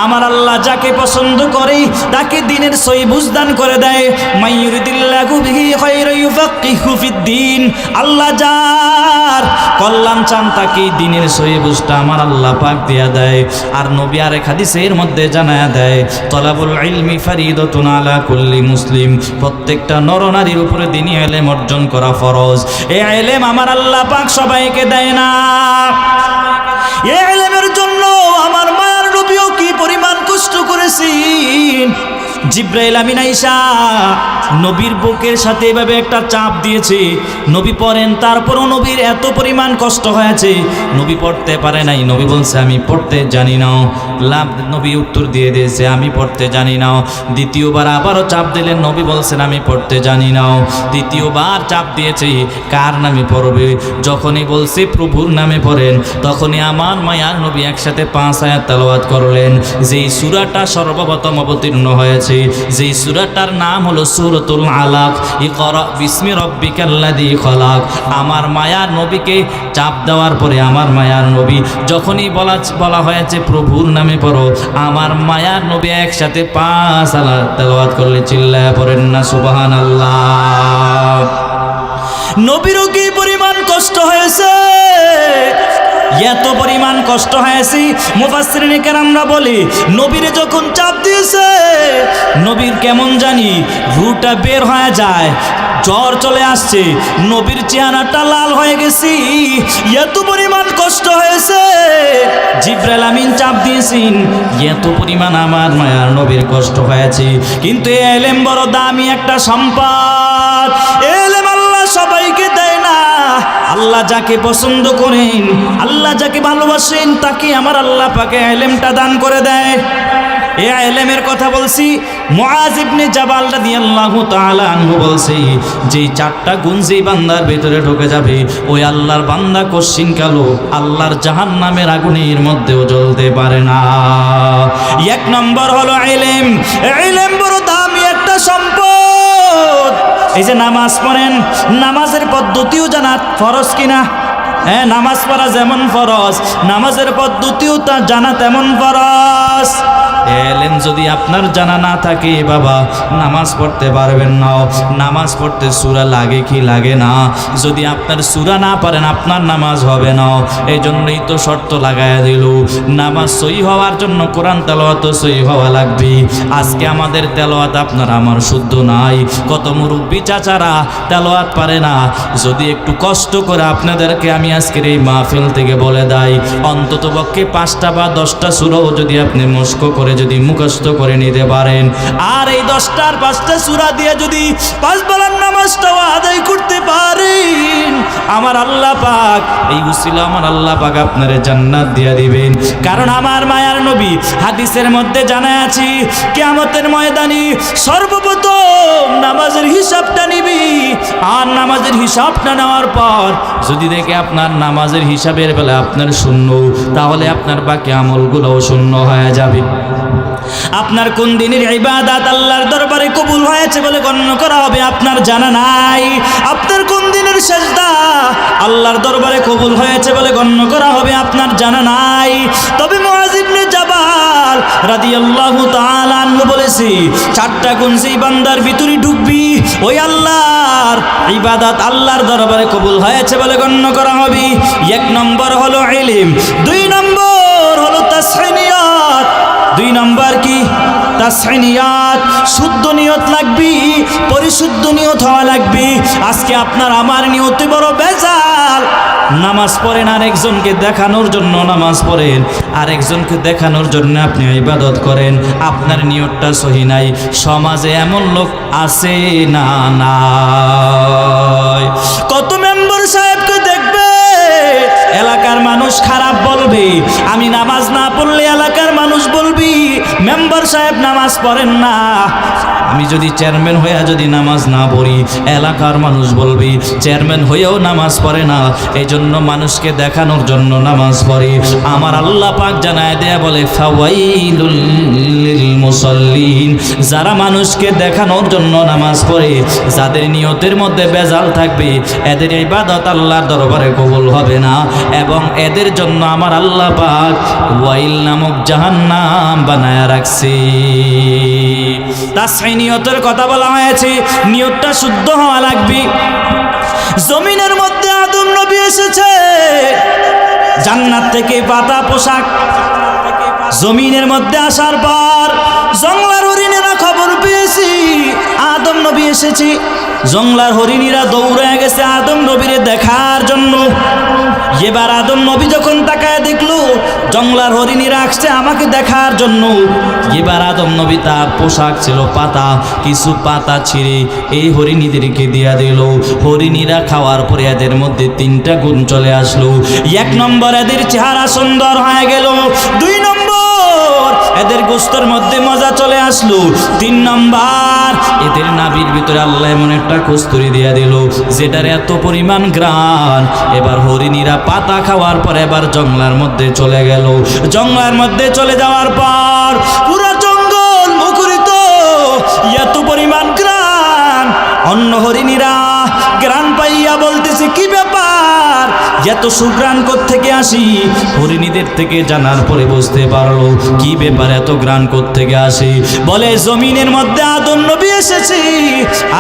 Speaker 1: আমার আল্লাহ যাকে পছন্দ করে তাকে দ্বীনের সহি বুঝদান করে দেয়। মাইয়ুরিদিল্লাহু বিহি খায়রান ইউফাক্কিহু ফিদ্দীন। আল্লাহ যার কল্যাণ চান তাকে দ্বীনের সহি বুঝটা আমার আল্লাহ পাক দিয়া দেয়। আর নবী আরেক হাদিসের মধ্যে জানায়া দেয়, তলাবুল ইলমি ফারিদাতুন আলা কুল্লি মুসলিম। প্রত্যেকটা নরনারীর উপরে দ্বীনি ইলম অর্জন করা ফরজ। এই ইলম আমার আল্লাহ পাক সবাইকে দেয় না। এই ইলমের জন্য আমার মায়ের নবীও কি পরিমাণ কষ্ট করেছেন। জিব্রাইল আমিন আয়েশা নবীর বুকের সাথে এভাবে একটা চাপ দিয়েছে, নবী পড়েন, তারপরও নবীর এত পরিমাণ কষ্ট হয়েছে, নবী পড়তে পারে নাই। নবী বলছে আমি পড়তে জানি না। নবী উত্তর দিয়ে দিয়েছে আমি পড়তে জানি না। দ্বিতীয়বার আবারও চাপ দিলেন, নবী বলছেন আমি পড়তে জানি না। দ্বিতীয়বার চাপ দিয়েছে, কার নামে পড়বে? যখনই বলছে প্রভুর নামে পড়েন, তখনই আমার মায়ার নবী একসাথে 5 আয়াত তেলাওয়াত করলেন। যেই সূরাটা সর্বপ্রথম অবতীর্ণ হয়েছে, যেই সূরাটার নাম হলো সূরাতুল আলাক। ইকরা বিসমি রাব্বিকাল্লাযী খালাক। আমার মায়ার নবীকে চাপ দেওয়ার পরে আমার মায়ার নবী যখনই বলা হয়েছে প্রভুর নামে পড়ো, আমার মায়ার নবী একসাথে 5 আয়াত তেলাওয়াত করলে চিল্লায়া পড়েন না সুবহানাল্লাহ। নবীরও কি পরিমাণ কষ্ট হয়েছে, এত পরিমাণ কষ্ট হয়েছে। মুফাসসিরিনে কেরামরা বলে, নবীরে যখন চাপ দিয়েছে, নবীর কেমন জানি রুটা বের হয়ে যায়, জ্বর চলে আসছে, নবীর চেহারাটা লাল হয়ে গেছে, এত পরিমাণ কষ্ট হয়েছে। জিব্রাইল আমিন চাপ দিয়েছেন, এত পরিমাণ আমার মায়ার নবীর কষ্ট হয়েছে। কিন্তু এই ইলম বড় দামি একটা সম্পদ। ইলম আল্লাহ সবাইকে দেয় না। আল্লাহ যাকে পছন্দ করেন, আল্লাহ যাকে ভালোবাসেন, তাকে আমার আল্লাহ পাকে ইলমটা দান করে দেয়। এই ইলমের কথা বলছি। মুআজ ইবনে জাবাল রাদিয়াল্লাহু তাআলা আনহু বলছে, যেই 4টা গুণ যেই বান্দার ভিতরে ঢুকে যাবে, ওই আল্লাহর বান্দা কশিনকালও আল্লাহর জাহান্নামের আগুনের মধ্যেও জ্বলতে পারে না। 1 নম্বর হলো ইলম। ইলম বড় দামি একটা সম্পদ। এই যে নামাজ পড়েন, নামাজের পদ্ধতিও জানা ফরজ কিনা? হ্যাঁ, নামাজ পড়া যেমন ফরজ, নামাজের পদ্ধতিও তা জানা তেমন ফরজ। ইলম যদি আপনার জানা না থাকে বাবা, নামাজ পড়তে পারবেন না। নামাজ পড়তে সূরা লাগে কি লাগে না? যদি আপনার সূরা না পারেন আপনার নামাজ হবে না। এই জন্যই তো শর্ত লাগায়া দিল, নামাজ সহি হওয়ার জন্য কোরআন তেলাওয়াত সহি হওয়া লাগবে। আজকে আমাদের তেলাওয়াত আপনার আমার শুদ্ধ নাই। কত মুরব্বী চাচারা তেলাওয়াত পারে না। যদি একটু কষ্ট করে আপনাদেরকে আমি আজকের এই মাহফিল থেকে বলে দেই, অন্তত পক্ষে 5টা বা 10টা সূরাও যদি আপনি মস্ক করে যদি মুখস্থ করে নিতে পারেন, আর এই 10টার 5টা সূরা দিয়ে যদি 5 বেলার নামাজটাও আদায় করতে পারেন, আমার আল্লাহ পাক এই উসিলা আমার আল্লাহ পাক আপনারে জান্নাত দিয়ে দিবেন। কারণ আমার মায়ার নবী হাদিসের মধ্যে জানা আছে, কিয়ামতের ময়দানে সর্বপ্রথম নামাজের হিসাবটা নিবি। আর নামাজের হিসাবটা নেওয়ার পর যদি দেখে আপনার নামাজের হিসাবের বেলা আপনার শূন্য, তাহলে আপনার বাকি আমলগুলোও শূন্য হয়ে যাবে। আপনার কোন দিনের ইবাদত আল্লাহর দরবারে কবুল হয়েছে বলে গণ্য করা হবে আপনার জানা নাই। আপনার কোন দিনের সিজদা আল্লাহর দরবারে কবুল হয়েছে বলে গণ্য করা হবে আপনার জানা নাই। তবে মুআজ ইবনে জাবাল রাদিয়াল্লাহু তাআলা আনহু বলেছি, 4টা গুণ যেই বান্দার ভিতরে ঢুকবি, ওই আল্লাহর ইবাদত আল্লাহর দরবারে কবুল হয়েছে বলে গণ্য করা হবে। 1 নম্বর হলো ইলম, 2 নম্বর হলো তাসহিনিয়াত। 2 নম্বর কি? তাসহিনিয়াত। শুদ্ধ নিয়ত লাগবে, পরিশুদ্ধ নিয়ত হওয়া লাগবে। আজকে আপনার আমার নিয়তে বড় ভেজাল। নামাজ পড়েন, আরেকজনকে দেখানোর জন্য নামাজ পড়েন, আরেকজনকে দেখানোর জন্য আপনি ইবাদত করেন, আপনার নিয়তটা সহি নাই। সমাজে এমন লোক আছে না নাই? কত মেম্বার সাহেবকে দেখবে এলাকার মানুষ খারাপ বলবে, আমি নামাজ না পড়লে এলাকার মানুষ বলবি মেম্বার সাহেব নামাজ পড়েন না। আমি যদি চেয়ারম্যান হইয়া যদি নামাজ না পড়ি এলাকার মানুষ বলবি চেয়ারম্যান হয়েও নামাজ পড়ে না। এই জন্য মানুষকে দেখানোর জন্য নামাজ পড়ে। আমার আল্লাহ পাক জানায় দেয়া বলে ফাওয়াইলুল লিল মুসাল্লিন, যারা মানুষকে দেখানোর জন্য নামাজ পড়ে, যাদের নিয়তের মধ্যে বেজাল থাকবে, এদের ইবাদত আল্লাহর দরবারে কবুল হবে না, এবং এদের জন্য আমার আল্লাহ পাক ওয়াইল নামক জাহান্নাম বানায়া রাখছে। তাসহি নিয়তের কথা বলা হয়েছে, নিয়তটা শুদ্ধ হওয়া লাগবে। জমিনের মধ্যে আদম নবী এসেছে জান্নাত থেকে পাতা পোশাক, জমিনের মধ্যে আসার পর জংলার হরিণেরা খবর পেয়েছি আদম নবী এসেছে। জংলার হরিণীরা দৌড়ে গেছে আদম নবীরে দেখার জন্য। এবার আদম নবী যখন তাকায় দেখলো জংলার হরিণীরা আসছে আমাকে দেখার জন্য, এবার আদম নবী তার পোশাক ছিল পাতা, কিছু পাতা ছিঁড়ে এই হরিণীদেরকে দিয়া দিল। হরিণীরা খাওয়ার পরে এদের মধ্যে 3টা গুণ চলে আসলো। 1 নম্বর এদের চেহারা সুন্দর হয়ে গেল, 2 নম্বর এদের গোশতের মধ্যে মজা চলে আসলো, 3 নম্বর এদের নাভির ভিতরে আল্লাহ এমন একটা কস্তুরি দিয়া দিল যেটার এত পরিমাণ ঘ্রাণ। এবার হরিণীরা পাতা খাওয়ার পর এবার জঙ্গলার মধ্যে চলে গেল। জঙ্গলার মধ্যে চলে যাওয়ার পর পুরো জঙ্গল মুখরিত, এত পরিমাণ ঘ্রাণ। অন্য হরিণীরা ঘ্রাণ পাইয়া বলতেছে কি ব্যাপার, এত সুঘ্রাণ কোত্থেকে আসি? হরিণীদের থেকে জানার পরে বুঝতে পারলো কি ব্যাপার, এত ঘ্রাণ কোত্থেকে আসে। বলে জমিনের মধ্যে আদম নবী এসেছি,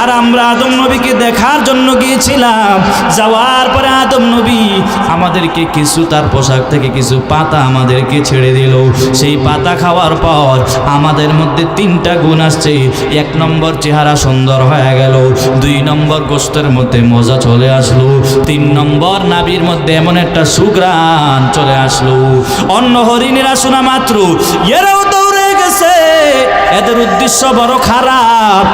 Speaker 1: আর আমরা আদম নবীকে দেখার জন্য গিয়েছিলাম। যাওয়ার পরে আদম নবী আমাদেরকে কিছু তার পোশাক থেকে কিছু পাতা আমাদেরকে ছেড়ে দিল। সেই পাতা খাওয়ার পর আমাদের মধ্যে 3টা গুণ আসছে। 1 নম্বর চেহারা সুন্দর হয়ে গেল, 2 নম্বর গোশতের মধ্যে মজা চলে আসলো, 3 নম্বর নাভির মধ্যে এমন একটা সুঘ্রাণ চলে আসলো। অন্য হরিণীরা শোনা মাত্র এরাও দৌড়ে গেছে, এদের উদ্দেশ্য বড় খারাপ।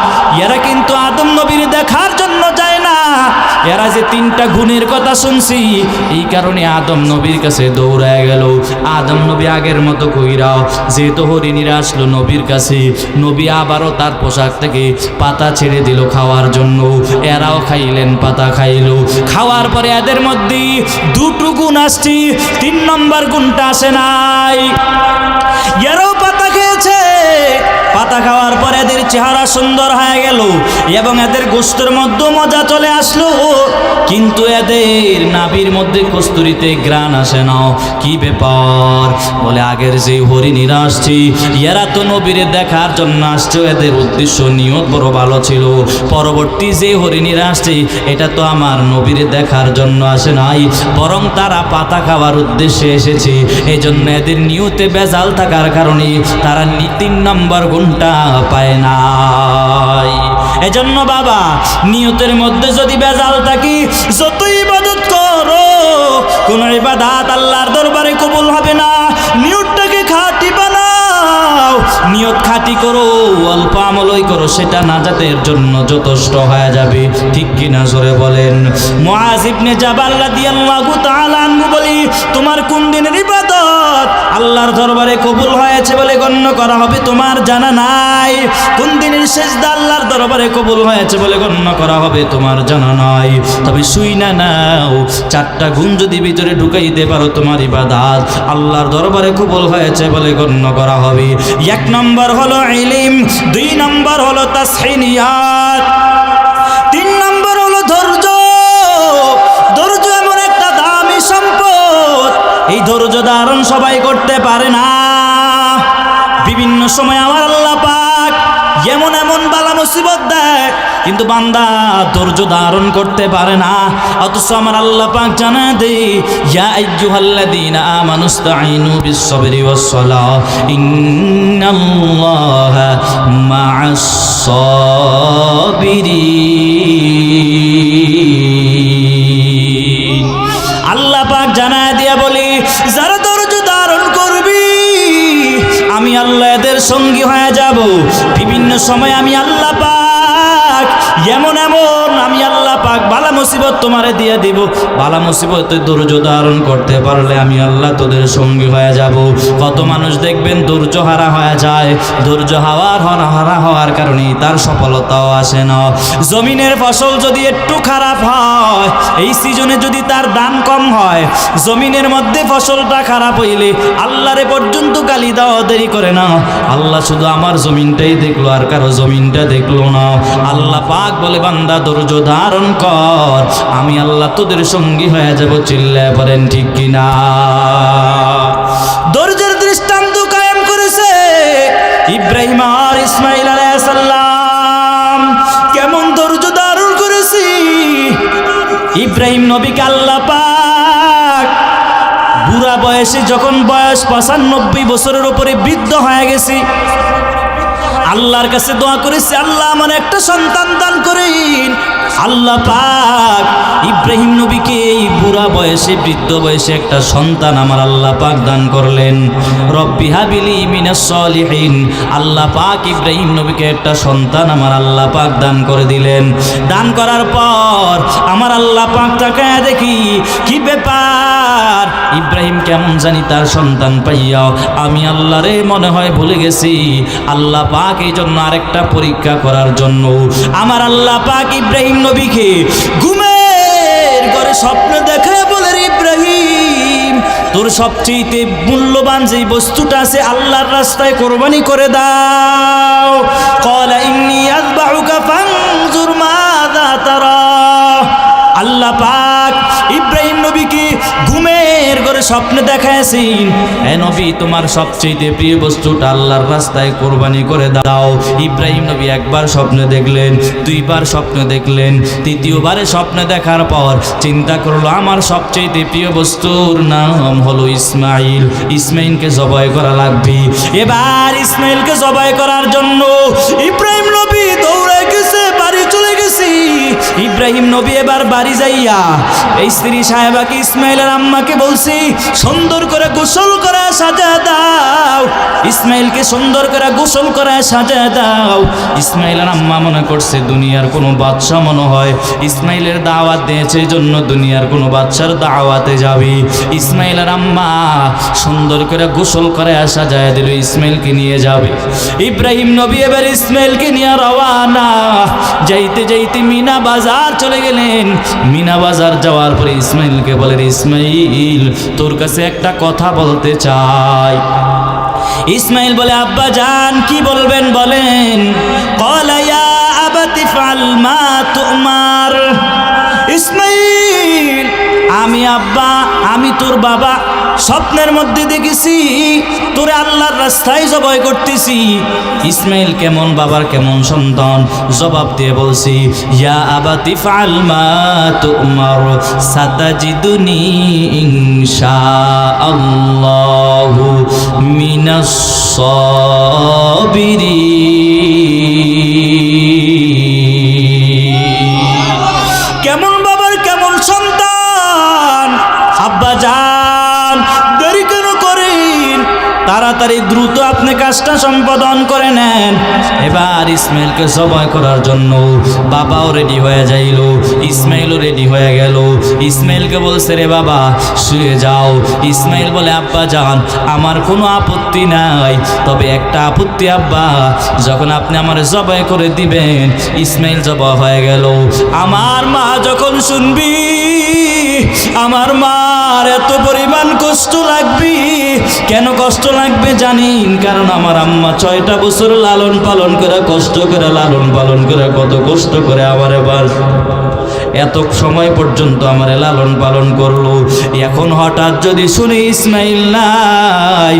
Speaker 1: এরা কিন্তু আদম নবীর দেখার জন্য যায় না, এরা যে 3টা গুণের কথা শুনছি এই কারণে আদম নবীর কাছে দৌড়ায় গেল। আদম নবী আগের মতো কইরা যেহেতু হরিণীরা আসলো নবীর কাছে, নবী আবারও তার পোশাক থেকে পাতা ছেড়ে দিল খাওয়ার জন্য। এরাও খাইলেন, পাতা খাইলো। খাওয়ার পরে এদের মধ্যে 2টো গুণ আসছে, 3 নম্বর গুণটা আসে নাই। এরাও পাতা খেয়েছে, পাতা খাওয়ার পরে এদের চেহারা সুন্দর হয়ে গেল এবং এদের গোশতের মধ্যে মজা চলে আসলো, কিন্তু এদের নাভির মধ্যে কস্তুরিতে ঘ্রাণ আসে না। কি ব্যাপার? বলে আগের যে হরিণীরা আসছে এরা তো নবীরে দেখার জন্য আসছে, এদের উদ্দেশ্য নিয়ত বড় ভালো ছিল। পরবর্তী যে হরিণীরা আসছে এটা তো আমার নবীরে দেখার জন্য আসে নাই, বরং তারা পাতা খাওয়ার উদ্দেশ্যে এসেছে। এই জন্য এদের নিয়তে বেজাল থাকার কারণে তারা 3 নম্বর গুণটা পায় নাই। এজন্য বাবা নিয়তের মধ্যে যদি বেজাল থাকি যত ইবাদত করো কোন ইবাদত আল্লাহর দরবারে কবুল হবে না। নিয়তটাকে খাঁটি বানাও, নিয়ত খাঁটি করো, অল্প আমলই করো, সেটা নাজাতের জন্য যথেষ্ট হয়ে যাবে। ঠিক কিনা জোরে বলেন। মুআজ ইবনে জাবাল রাদিয়াল্লাহু তাআলা আনহু বলি তোমার কোন দিনের ইবাদত আল্লাহর দরবারে কবুল হয়েছে বলে গণ্য করা হবে তোমার জানা নাই? কোন দিনের সিজদা আল্লাহর দরবারে কবুল হয়েছে বলে গণ্য করা হবে তোমার জানা নাই? তবে শুই না নাও 4টা গুণ যদি ভিতরে ঢুকাইতে পারো তোমার ইবাদত আল্লাহর দরবারে কবুল হয়েছে বলে গণ্য করা হবে। 1 নম্বর হলো ইলম, 2 নম্বর হলো তাসহিনিয়াত, 3 নম্বর হলো ধৈর্য। ধৈর্য এমন একটা দামি সম্পদ, এই ধৈর্য ধারণ সবাই করতে পারে না। বিভিন্ন সময় আমার আল্লাহ পাক এমন এমন বালা মুসিবত দেয় কিন্তু বান্দা ধৈর্য ধারণ করতে পারে না। অথচ আমার আল্লাহ পাক জানা দেয় ইয়া আইয়ুহাল্লাযীনা আমানুস্তাঈনু বিস-সাবরি ওয়াস-সালাহ ইন্নাল্লাহা মা'আস-সাবিরিন। আল্লাহ পাক জানা দিয়া বলি যারা ধৈর্য ধারণ করবি আমি আল্লাহ এদের সঙ্গী হয়ে যাব। বিভিন্ন সময় আমি আল্লাহ পাক এমন এমন আমি আল্লাহ পাক বালা মুসিবত তোমারে দিয়ে দিব, বালা মুসিবতে ধৈর্য ধারণ করতে পারলে আমি আল্লাহ তোদের সঙ্গী হয়ে যাব। কত মানুষ দেখবেন ধৈর্য হারা হয়ে যায়, ধৈর্য হারা হওয়ার কারণে তার সফলতাও আসে না। জমিনের ফসল যদি একটু খারাপ হয়, এই সিজনে যদি তার দাম কম হয়, জমিনের মধ্যে ফসলটা খারাপ হইলে আল্লাহরে পর্যন্ত গালি দেওয়া দেরি করে না। আল্লাহ শুধু আমার জমিনটাই দেখলো, আর কারো জমিনটা দেখলো না। আল্লাহ পাক বলে বান্দা ধৈর্য ধারণ কর, আমি আল্লাহ তোদের সঙ্গী হয়ে যাব। চিল্লায় বলেন ঠিক কিনা? ধৈর্যের দৃষ্টান্ত কায়েম করেছে ইব্রাহিম আর ইসমাইল আলাইহিস সালাম। কেমন ধৈর্য ধারণ করেছি ইব্রাহিম নবীকে আল্লাহ পাক বুড়া বয়সে, যখন বয়স 95 বছরের উপরে বৃদ্ধ হয়ে গেছি, আল্লাহর কাছে দোয়া করেছি, আল্লাহ আমার একটা সন্তান দান করেন। আল্লাহ পাক ইব্রাহিম নবীকে এই বুড়া বয়সে, বৃদ্ধ বয়সে একটা সন্তান আমার আল্লাহ পাক দান করলেন। রব্বি হাবিলি মিনাস সলিহিন। আল্লাহ পাক ইব্রাহিম নবীকে একটা সন্তান আমার আল্লাহ পাক দান করে দিলেন। দান করার পর আমার আল্লাহ পাক তাকায় দেখি, কি ব্যাপার, ইব্রাহিম কেমন জানি তার সন্তান পাইয়া আমি আল্লাহরে মনে হয় ভুলে গেছি। আল্লাহ পাক এই জন্য আরেকটা পরীক্ষা করার জন্য আমার আল্লাহ পাক ইব্রাহিম নবীকে ঘুমের ঘরে স্বপ্ন দেখে বলে, ইব্রাহিম তোর সবচেয়ে মূল্যবান যে বস্তুটা আছে আল্লাহর রাস্তায় কোরবানি করে দাও। ক্বালা ইন্নী আযবাহুকা ফানজুর মাযা তারা। আল্লাহ পাক ইব্রাহিম নবীকে ঘুমের ঘরে স্বপ্নে দেখাইছেন, হে নবী তোমার সবচেয়ে প্রিয় বস্তুটা আল্লাহর রাস্তায় কোরবানি করে দাও। ইব্রাহিম নবী একবার স্বপ্নে দেখলেন, দুইবার স্বপ্নে দেখলেন, তৃতীয়বারে স্বপ্নে দেখার পর চিন্তা করলো আমার সবচেয়ে প্রিয় বস্তুর নাম হলো ইসমাইল, ইসমাইলকে জবাই করা লাগবে। এবার ইসমাইলকে জবাই করার জন্য ইব্রাহিম নবী দৌড়ে গেছে, বাড়ি চলে গেছি। ইব্রাহিম নবী এবার বাড়ি যাইয়া এই স্ত্রী সাহেবাকে, ইসমাইলের আম্মাকে বলছি, সুন্দর করে গোসল করে সাজা দাও, ইসমাইলকে সুন্দর করে গোসল করে সাজা দাও। ইসমাইলের আম্মা মনে করছে দুনিয়ার কোনো বাদশা মনে হয় ইসমাইলের দাওয়াত দিয়েছে, এই জন্য দুনিয়ার কোনো বাদশার দাওয়াতে যাবে। ইসমাইলের আম্মা সুন্দর করে গোসল করে সাজায় দিল, ইসমাইলকে নিয়ে যাবে। ইব্রাহিম নবী এবার ইসমাইলকে নিয়ে রওয়ানা। যাইতে যাইতে মিনা বাজার চলে গেলেন। মিনা বাজার যাওয়ার পরে ইসমাইলকে বলেন, ইসমাইল তোর কাছে একটা কথা বলতে চাই। ইসমাইল বলে, আব্বা জান কি বলবেন বলেন। ক্বালা ইয়া আবাতি ফাল মা তুমার। ইসমাইল আমি আব্বা, আমি তোর বাবা, স্বপ্নের মধ্যে দেখেছি তোরে আল্লাহর রাস্তায় জবাই করতেছি। ইসমাইল কেমন বাবার কেমন সন্তান, জবাব দিয়ে বলছি, ইয়া আবাতি ফাল মা তুমার সাতাজিদুনি ইনশাআল্লাহু মিনাস সাবিরিন। কেমন বাবার কেমন সন্তান, আব্বা জান দেরি কেন করেন, তাড়াতাড়ি দ্রুত আপনি কাজটা সম্পাদন করে নেন। এবার ইসমাইলকে জবাই করার জন্য বাবাও রেডি হয়ে যাইল, ইসমাইলও রেডি হয়ে গেল। ইসমাইলকে বলছে, রে বাবা শুয়ে যাও। ইসমাইল বলে, আব্বা জান আমার কোনো আপত্তি নাই, তবে একটা আপত্তি আব্বা, যখন আপনি আমার জবাই করে দিবেন। ইসমাইল জবাই হয়ে গেল। আমার মা যখন শুনবি, আমার মার এত পরিমাণ কষ্ট লাগবে। কেন কষ্ট লাগবে জানেন? কারণ আমার আম্মা 6টা বছর লালন পালন করে, কষ্ট করে লালন পালন করে, কত কষ্ট করে আমার এবার এত সময় পর্যন্ত আমার লালন পালন করলো। এখন হঠাৎ যদি শুনে ইসমাইল নাই,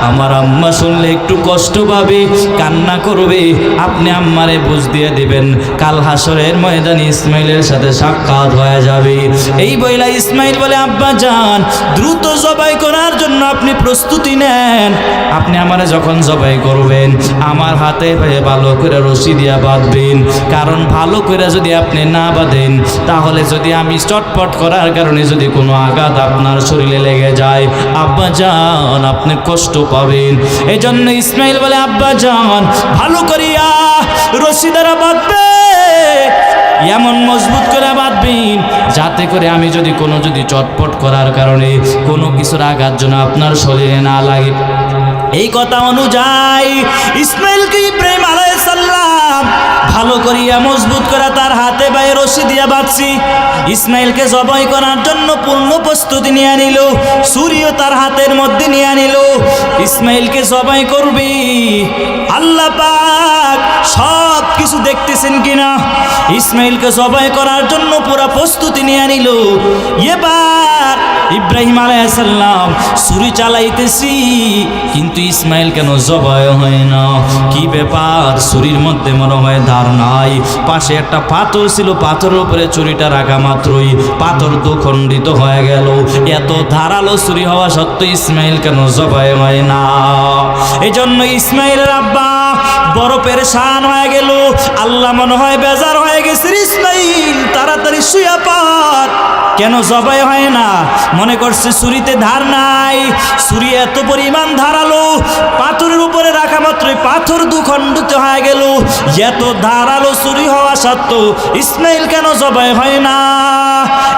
Speaker 1: আমার আম্মা শুনলে একটু কষ্ট পাবে, কান্না করবে। আপনি আম্মারে বুঝ দিয়ে দিবেন, কাল হাসরের ময়দানে ইসমাইলের সাথে সাক্ষাৎ হয়ে যাবে। এই বইলা ইসমাইল বলে, আব্বা জান দ্রুত জবাই করার জন্য আপনি প্রস্তুতি নেন। আপনি আমারে যখন জবাই করবেন আমার হাতে ভালো করে রশি দিয়া বাঁধবেন, কারণ ভালো করে যদি আপনি না বাঁধেন তাহলে যদি আমি চটপট করার কারণে যদি কোনো আঘাত আপনার শরীরে লেগে যায় আব্বা জান আপনি কষ্ট পাবেন। এই জন্য ইসমাইল বলে, আব্বা জান ভালো করিয়া রশি দ্বারা বাঁধবেন। এমন মজবুত করে বাঁধবেন যাতে করে আমি যদি চটপট করার কারণে কোনো কিছুর আঘাত যেন আপনার শরীরে না লাগে। এই কথা অনুযায়ী ইসমাইলকে ইব্রাহিম আলাইহিস সালাম ভালো করিয়া মজবুত করে তার হাতে পায়ে রশি দিয়া বাঁধছি। ইসমাইলকে জবাই করার জন্য পূর্ণ প্রস্তুতি নিয়ে নিল, ছুরিও তার হাতের মধ্যে নিয়ে নিল। ইসমাইলকে জবাই করবি, আল্লাহ পাক সব কিছু দেখতেছেন কিনা। ইসমাইলকে জবাই করার জন্য পুরো প্রস্তুতি নিয়ে নিল। এবার ইব্রাহিম আলাইহিস সালাম ছুরি চালাইতেছি, কিন্তু ইসমাইল কেন জবাই হয় না? কি ব্যাপার? ছুরির মধ্যে মনে হয় ধার নাই। পাশে একটা পাথর ছিল, পাথরের উপরে ছুরিটা রাখা মাত্রই পাথর দুখণ্ডিত হয়ে গেল। এত ধারালো ছুরি হওয়া সত্ত্বেও ইসমাইল কেন জবাই হয় না? এই জন্য ইসমাইলের আব্বা বড় পেরেশান হয়ে গেল। আল্লাহ মনে হয় বেজার হয়ে গেছে, ইসমাইল তাড়াতাড়ি শুয়ে পড়, কেন জবাই হয় না? মনে করছে ছুরিতে ধার নাই। ছুরি এত পরিমাণ ধারালো, পাথরের উপরে রাখা মাত্রই পাথর দুখণ্ডিত হয়ে গেল। এত ধারালো ছুরি হওয়া সত্ত্বেও ইসমাইল কেন জবাই হয় না?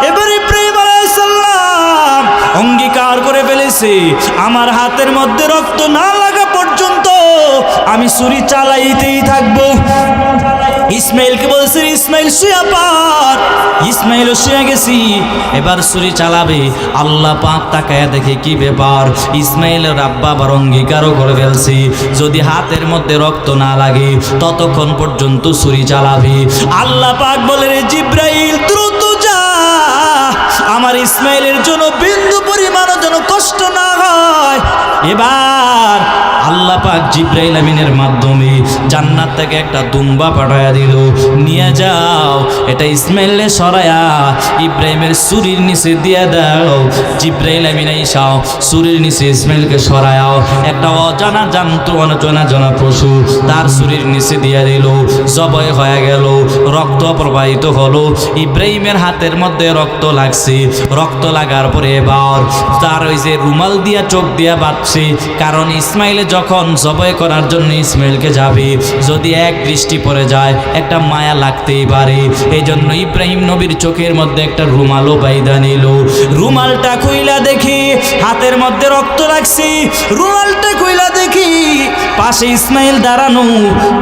Speaker 1: এবার ইব্রাহিম আলাইহিস সালাম অঙ্গীকার করে ফেলেছে, আমার হাতের মধ্যে রক্ত না লাগা পর্যন্ত আমি ছুরি চালাইতেই থাকবো। ইসমাইলকে বলছে, ইসমাইল শুয়ে পড়। ইসমাইলও শুয়ে গেছি, এবার ছুরি চালাবে। আল্লাহ পাক তাকায়া দেখে কি ব্যাপার, ইসমাইলের আব্বা আবার অঙ্গীকারও করে ফেলছি, যদি হাতের মধ্যে রক্ত না লাগে ততক্ষণ পর্যন্ত ছুরি চালাবে। আল্লাহ পাক বলে, রে জিব্রাইল দ্রুত যা, আমার ইসমাইলের জন্য বিন্দু পরিমাণও যেন কষ্ট না হয়। এবার আল্লাহ পাক জিব্রাইল আমিনের মাধ্যমে জান্নাত থেকে একটা দুম্বা পাঠায়া দিল, নিয়ে যাও, এটা ইসমাইলে সরায়া ইব্রাহিমের ছুরির নিচে দিয়ে দাও। জিব্রাইল আমিন আইসাও ছুরির নিচে ইসমাইলকে সরায়াও, একটা অজানা জানা পশু তার ছুরির নিচে দিয়ে দিল। জবাই হয়ে গেল, রক্ত প্রবাহিত হলো। ইব্রাহিমের হাতের মধ্যে রক্ত লাগছে। রক্ত লাগার পরে এবার তার ওই যে রুমাল দিয়া চোখ দিয়া বাঁধছে, কারণ ইসমাইলে যখন জবাই করার জন্য ইসমাইলকে যাবে, যদি এক দৃষ্টি পড়ে যায় একটা মায়া লাগতেই পারে। এই জন্য ইব্রাহিম নবীর চোখের মধ্যে একটা রুমালও বাইদা নিল। রুমালটা খুইলা দেখি হাতের মধ্যে রক্ত লাগছে। রুমালটা খুইলা দেখি পাশে ইসমাইল দাঁড়ানো,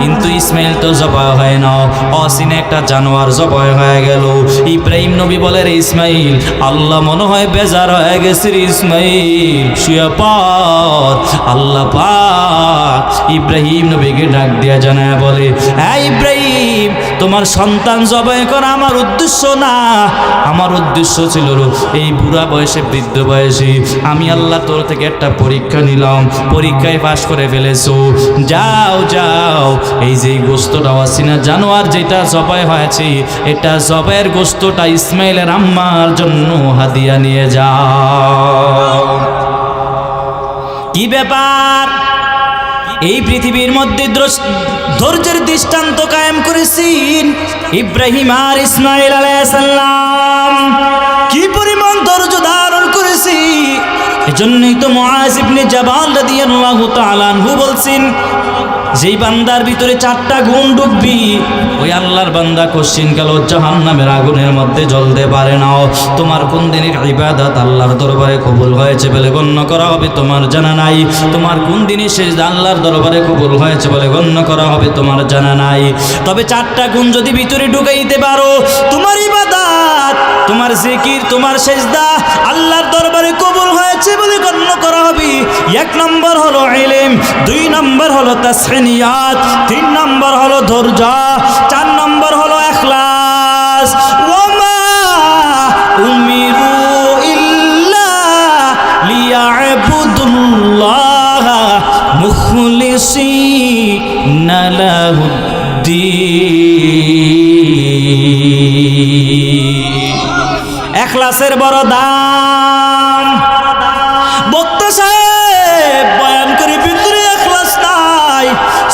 Speaker 1: কিন্তু ইসমাইল তো জবাই হয় না, অচিনে একটা জানোয়ার জবাই হয়ে গেল। ইব্রাহিম নবী বলে, রে ইসমাইল, আল্লাহ মনে হয় বেজার হয়ে গেছে, ইসমাইল শুয়ে পড়। আল্লাহ পাক ইব্রাহিম নবীকে ডাক দিয়া জানায় বলে, হ্যাঁ ইব্রাহিম, তোমার সন্তান জবাই করা আমার উদ্দেশ্য না। আমার উদ্দেশ্য ছিল এই বুড়া বয়সে, বৃদ্ধ বয়সে আমি আল্লাহ তোর থেকে একটা পরীক্ষা নিলাম, পরীক্ষায় পাশ করে ফেলেছো। যাও যাও, এই যে গোস্তটা আছে না, জানোয়ার যেটা জবাই হয়েছে, এটা জবাইয়ের গোস্তটা ইসমাইলের আম্মার জন্য হাদিয়া নিয়ে যাও। কি ব্যাপার? এই পৃথিবীর মধ্যে ধৈর্যের দৃষ্টান্ত কায়েম করেছেন ইব্রাহিম আর ইসমাইল আলাইহিস সালাম। কি পরিমাণ ধৈর্য ধারণ করেছি! এজন্যই তো মুআজ ইবনে জাবাল রাদিয়াল্লাহু তাআলা আনহু বলছেন, যেই বান্দার ভিতরে 4টা গুণ ঢুকবি, ওই আল্লাহর বান্দা কোশ্চিন কাল জাহান্নামের আগুনের মধ্যে জ্বলতে পারে না। তোমার কোন দিনের ইবাদত আল্লাহর দরবারে কবুল হয়েছে বলে গণ্য করা হবে তোমার জানা নাই। তোমার কোন দিনই সিজদা আল্লাহর দরবারে কবুল হয়েছে বলে গণ্য করা হবে তোমার জানা নাই। তবে 4টা গুণ যদি ভিতরে ঢুকাইতে পারো, তোমার ইবাদত, তোমার জিকির, তোমার সিজদা আল্লাহর দরবারে কবুল হয়েছে বলে গণ্য করা হবে। 1 নম্বর হলো ইলম, 2 নম্বর হলো তাসহিনিয়াত, 3 নম্বর হলো ধৈর্য, 4 নম্বর হলো ইখলাস। ওয়ামা উমিরু ইল্লা লিয়াবুদুল্লাহ মুখলিসিনা লাহুদ্দিন। ইখলাসের বড় দাম। বক্তা সাহেব বয়ান করে ভিতরে ইখলাস নাই,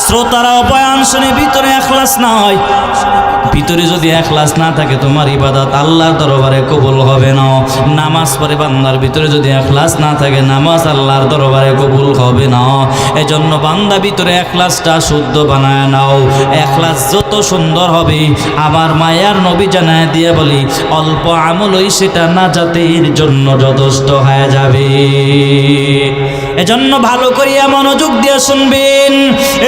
Speaker 1: শ্রোতারাও বয়ান শুনে ভিতরে এখলাস নাই, ভিতরে যদি এখলাস না থাকে তোমার ইবাদত আল্লাহর দরবারে কবুল হবে না। নামাজ পড়ে বান্দার ভিতরে যদি এখলাস না থাকে নামাজ আল্লাহর দরবারে কবুল হবে না। এজন্য বান্দা ভিতরে এখলাসটা শুদ্ধ বানায় নাও। এখলাস যত সুন্দর হবে আমার মায়ার নবী জানায় দিয়ে বলি অল্প আমলই সেটা নাজাতের জন্য যথেষ্ট হয়ে যাবে। এজন্য ভালো করিয়া মনোযোগ দিয়ে শুনবেন।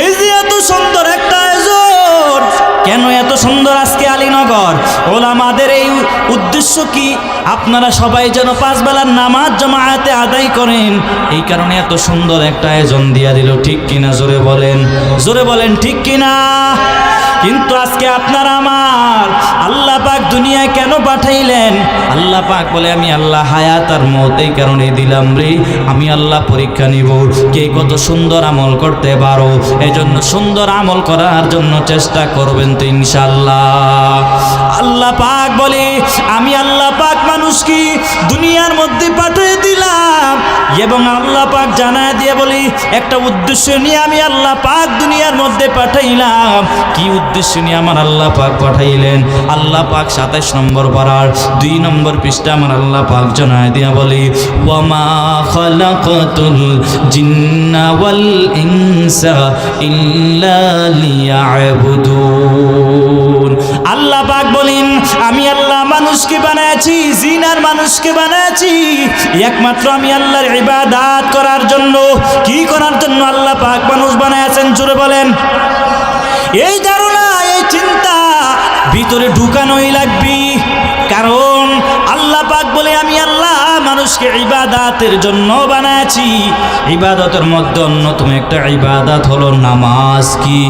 Speaker 1: এই যে এত সুন্দর একটা আয়োজন, কেন এত সুন্দর আজকে আলীনগর, ওলামাদের এই উদ্দেশ্য কি? আপনারা সবাই যেন 5 বেলার নামাজ জামায়াতে আদায় করেন, এই কারণে এত সুন্দর একটা আয়োজন দিয়া দিল। ঠিক কিনা? জোরে বলেন, জোরে বলেন ঠিক কিনা? কিন্তু আজকে আপনারা আমার আল্লাহ পাক দুনিয়ায় কেন পাঠাইলেন? আল্লাহ পাক বলে আমি আল্লাহ হায়াত আর মওত এই কারণে দিলাম রে, আমি আল্লাহ পরীক্ষা নিব কে কত সুন্দর আমল করতে পারো। এজন্য সুন্দর আমল করার জন্য চেষ্টা করবেন তো ইনশাআল্লাহ। আল্লাহ পাক বলে আমি আল্লাহ পাক মানুষকে দুনিয়ার মধ্যে পাঠিয়ে দিলাম, এবং আল্লাহ পাক জানায় দিয়ে বলি একটা উদ্দেশ্য নিয়ে আমি আল্লাহ পাক দুনিয়ার মধ্যে পাঠাইলাম। কি উদ্দেশ্য নিয়ে আমার আল্লাহ পাক পাঠাইলেন? আল্লাহ পাক 27 নম্বর পারার 2 নম্বর পৃষ্ঠা আমার আল্লাহ পাক জানায় দিয়া বলি ওয়ামা খালাকাতুল জিন্না ওয়াল ইনসা ইল্লা লিয়াবুদুন। আল্লাহ পাক বলেন আমি আল্লাহ মানুষকে বানাইছি, জিন আর মানুষকে বানাইছি একমাত্র আমি আল্লাহর ইবাদত করার জন্য। কি করার জন্য আল্লাহ পাক মানুষ বানাইছেন? জোরে বলেন। এই ধারণা এই চিন্তা ভিতরে ঢুকানোই লাগবে, কারণ আল্লাহ পাক বলে আমি আল্লাহ মানুষকে ইবাদতের জন্য বানাইছি। ইবাদতের মধ্যে অন্যতম একটা ইবাদত হলো নামাজ। কি?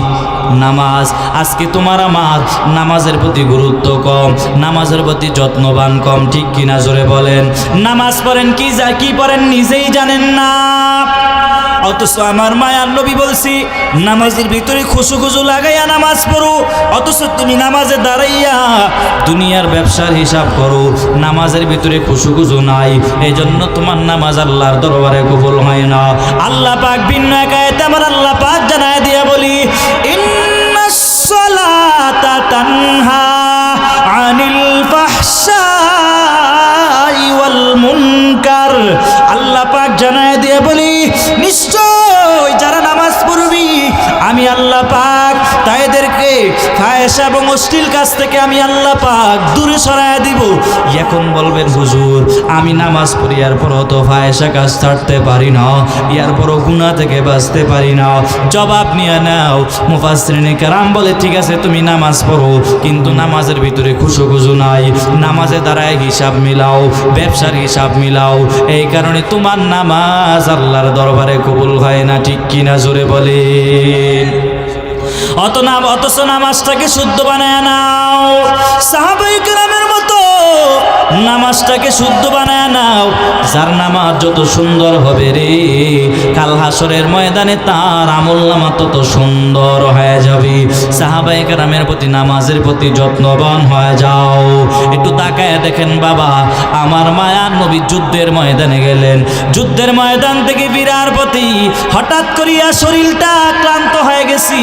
Speaker 1: নামাজ। আজকে তোমার আমার নামাজের প্রতি গুরুত্ব কম, নামাজের প্রতি যত্নবান কম। ঠিক কিনা? জোরে বলেন। নামাজ পড়েন কি পড়েন নিজেই জানেন না, অথচ আমার মায়ার নবী বলছি নামাজের ভিতরে খুশু লাগাইয়া নামাজ পড়ো, অথচ তুমি নামাজে দাঁড়াইয়া দুনিয়ার ব্যবসার হিসাব করো। নামাজের ভিতরে খুশু নাই, এই জন্য তোমার নামাজ আল্লাহর দরবারে কবুল হয় না। আল্লাহ পাক ভিন্ন এক আয়াতে আমার আল্লাহ পাক জানায় দিয়া বলি ইন্নাস সালাতা তানহা আনিল ফাহশাই ওয়াল মুনকার। আল্লাহ পাক জানায় দিয়ে বলি নিশ্চয় যারা নামাজ পড়বি আমি আল্লাহ পাক তাদেরকে ফাহেশা এবং অশ্লীল কাজ থেকে আমি আল্লাহ পাক দূরে সরায় দিব। এখন বলবেন হুজুর আমি নামাজ পড়ি আর পরও তো ফাহেশা কাজ ছাড়তে পারি না, ইয়ার পরও গুনাহ থেকে বাঁচতে পারি না। জবাব নিয়ে নাও। মুফাসসিরিনে কেরাম বলে ঠিক আছে তুমি নামাজ পড়ো, কিন্তু নামাজের ভিতরে খুশু নাই, নামাজে দাঁড়ায় হিসাব মিলাও, ব্যবসার হিসাব মিলাও, এই কারণে তোমার নামাজ আল্লাহর দরবারে কবুল হয় না। ঠিক কিনা? জোরে বলেন। অথচ নামাজটাকে শুদ্ধ বানায় নাও, সাহাবায়ে কেরামের মতো নামাজটাকে শুদ্ধ বানায় নাও। যার নামাজ যত সুন্দর হবে রে, কাল হাসরের ময়দানে তার আমলনামা তত সুন্দর হয়ে যাবে। সাহাবায়ে কেরামের প্রতি নামাজের প্রতি যত্নবান হয়ে যাও। একটু তাকায় দেখেন বাবা, আমার মায়ার নবী যুদ্ধের ময়দানে গেলেন, যুদ্ধের ময়দান থেকে ফিরার প্রতি হঠাৎ করিয়া শরীরটা ক্লান্ত হয়ে গেছি।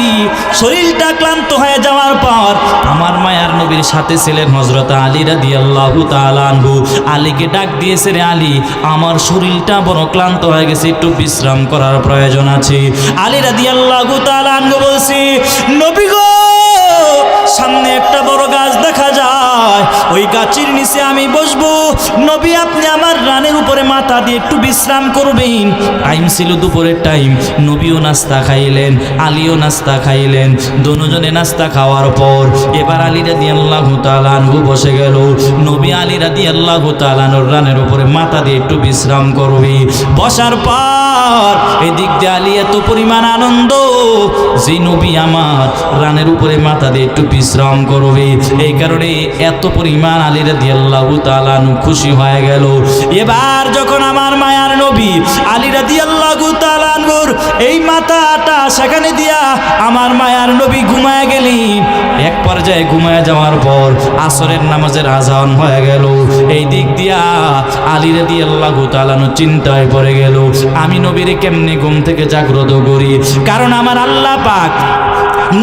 Speaker 1: শরীরটা ক্লান্ত হয়ে যাওয়ার পর আমার মায়ার নবীর সাথে ছিলেন হযরত আলী রাদিয়াল্লাহু তাআলা আনহু। আলীকে ডাক দিয়েছে রে আলী আমার শরীরটা বড় ক্লান্ত হয়ে গেছে, একটু বিশ্রাম করার প্রয়োজন আছে। আলী রাদিয়াল্লাহু তাআলা আনহু বলছি নবী গো সামনে একটা বড় গাছ দেখা যায়, ওই গাছের নিচে আমি বসবো। নবী আপনি আমার রানের উপরে মাথা দিয়ে একটু বিশ্রাম করবেন। টাইম ছিল দুপুরের টাইম, নবীও নাস্তা খাইলেন, আলীও নাস্তা খাইলেন। দুজনে নাস্তা খাওয়ার পর এবার আলী রাদিয়াল্লাহু তাআলা আনহু বসে গেল। নবী আলী রাদিয়াল্লাহু তাআলা আনহুর রানের উপরে মাথা দিয়ে একটু বিশ্রাম করবে। বসার পর এদিক দিয়ে আলী এত পরিমাণ আনন্দ যে নবী আমার রানের উপরে মাথা দিয়ে একটু বিশ্রাম করবে, এই কারণে এত পরিমাণ আলী রাদিয়াল্লাহু তাআলা আনহু খুশি হয়ে গেল। এবার যখন আমার মায়ার নবী আলী রাদিয়াল্লাহু তাআলা আনহুর এই মাথাটা সেখানে দিয়া আমার মায়ার নবী ঘুমায় গেলেন। এক পর্যায়ে ঘুমায় যাওয়ার পর আসরের নামাজের আজান হয়ে গেল। এই দিক দিয়া আলী রাদিয়াল্লাহু তাআলা আনহু চিন্তায় পড়ে গেল আমি নবীরে কেমনে ঘুম থেকে জাগ্রত করি, কারণ আমার আল্লাহ পাক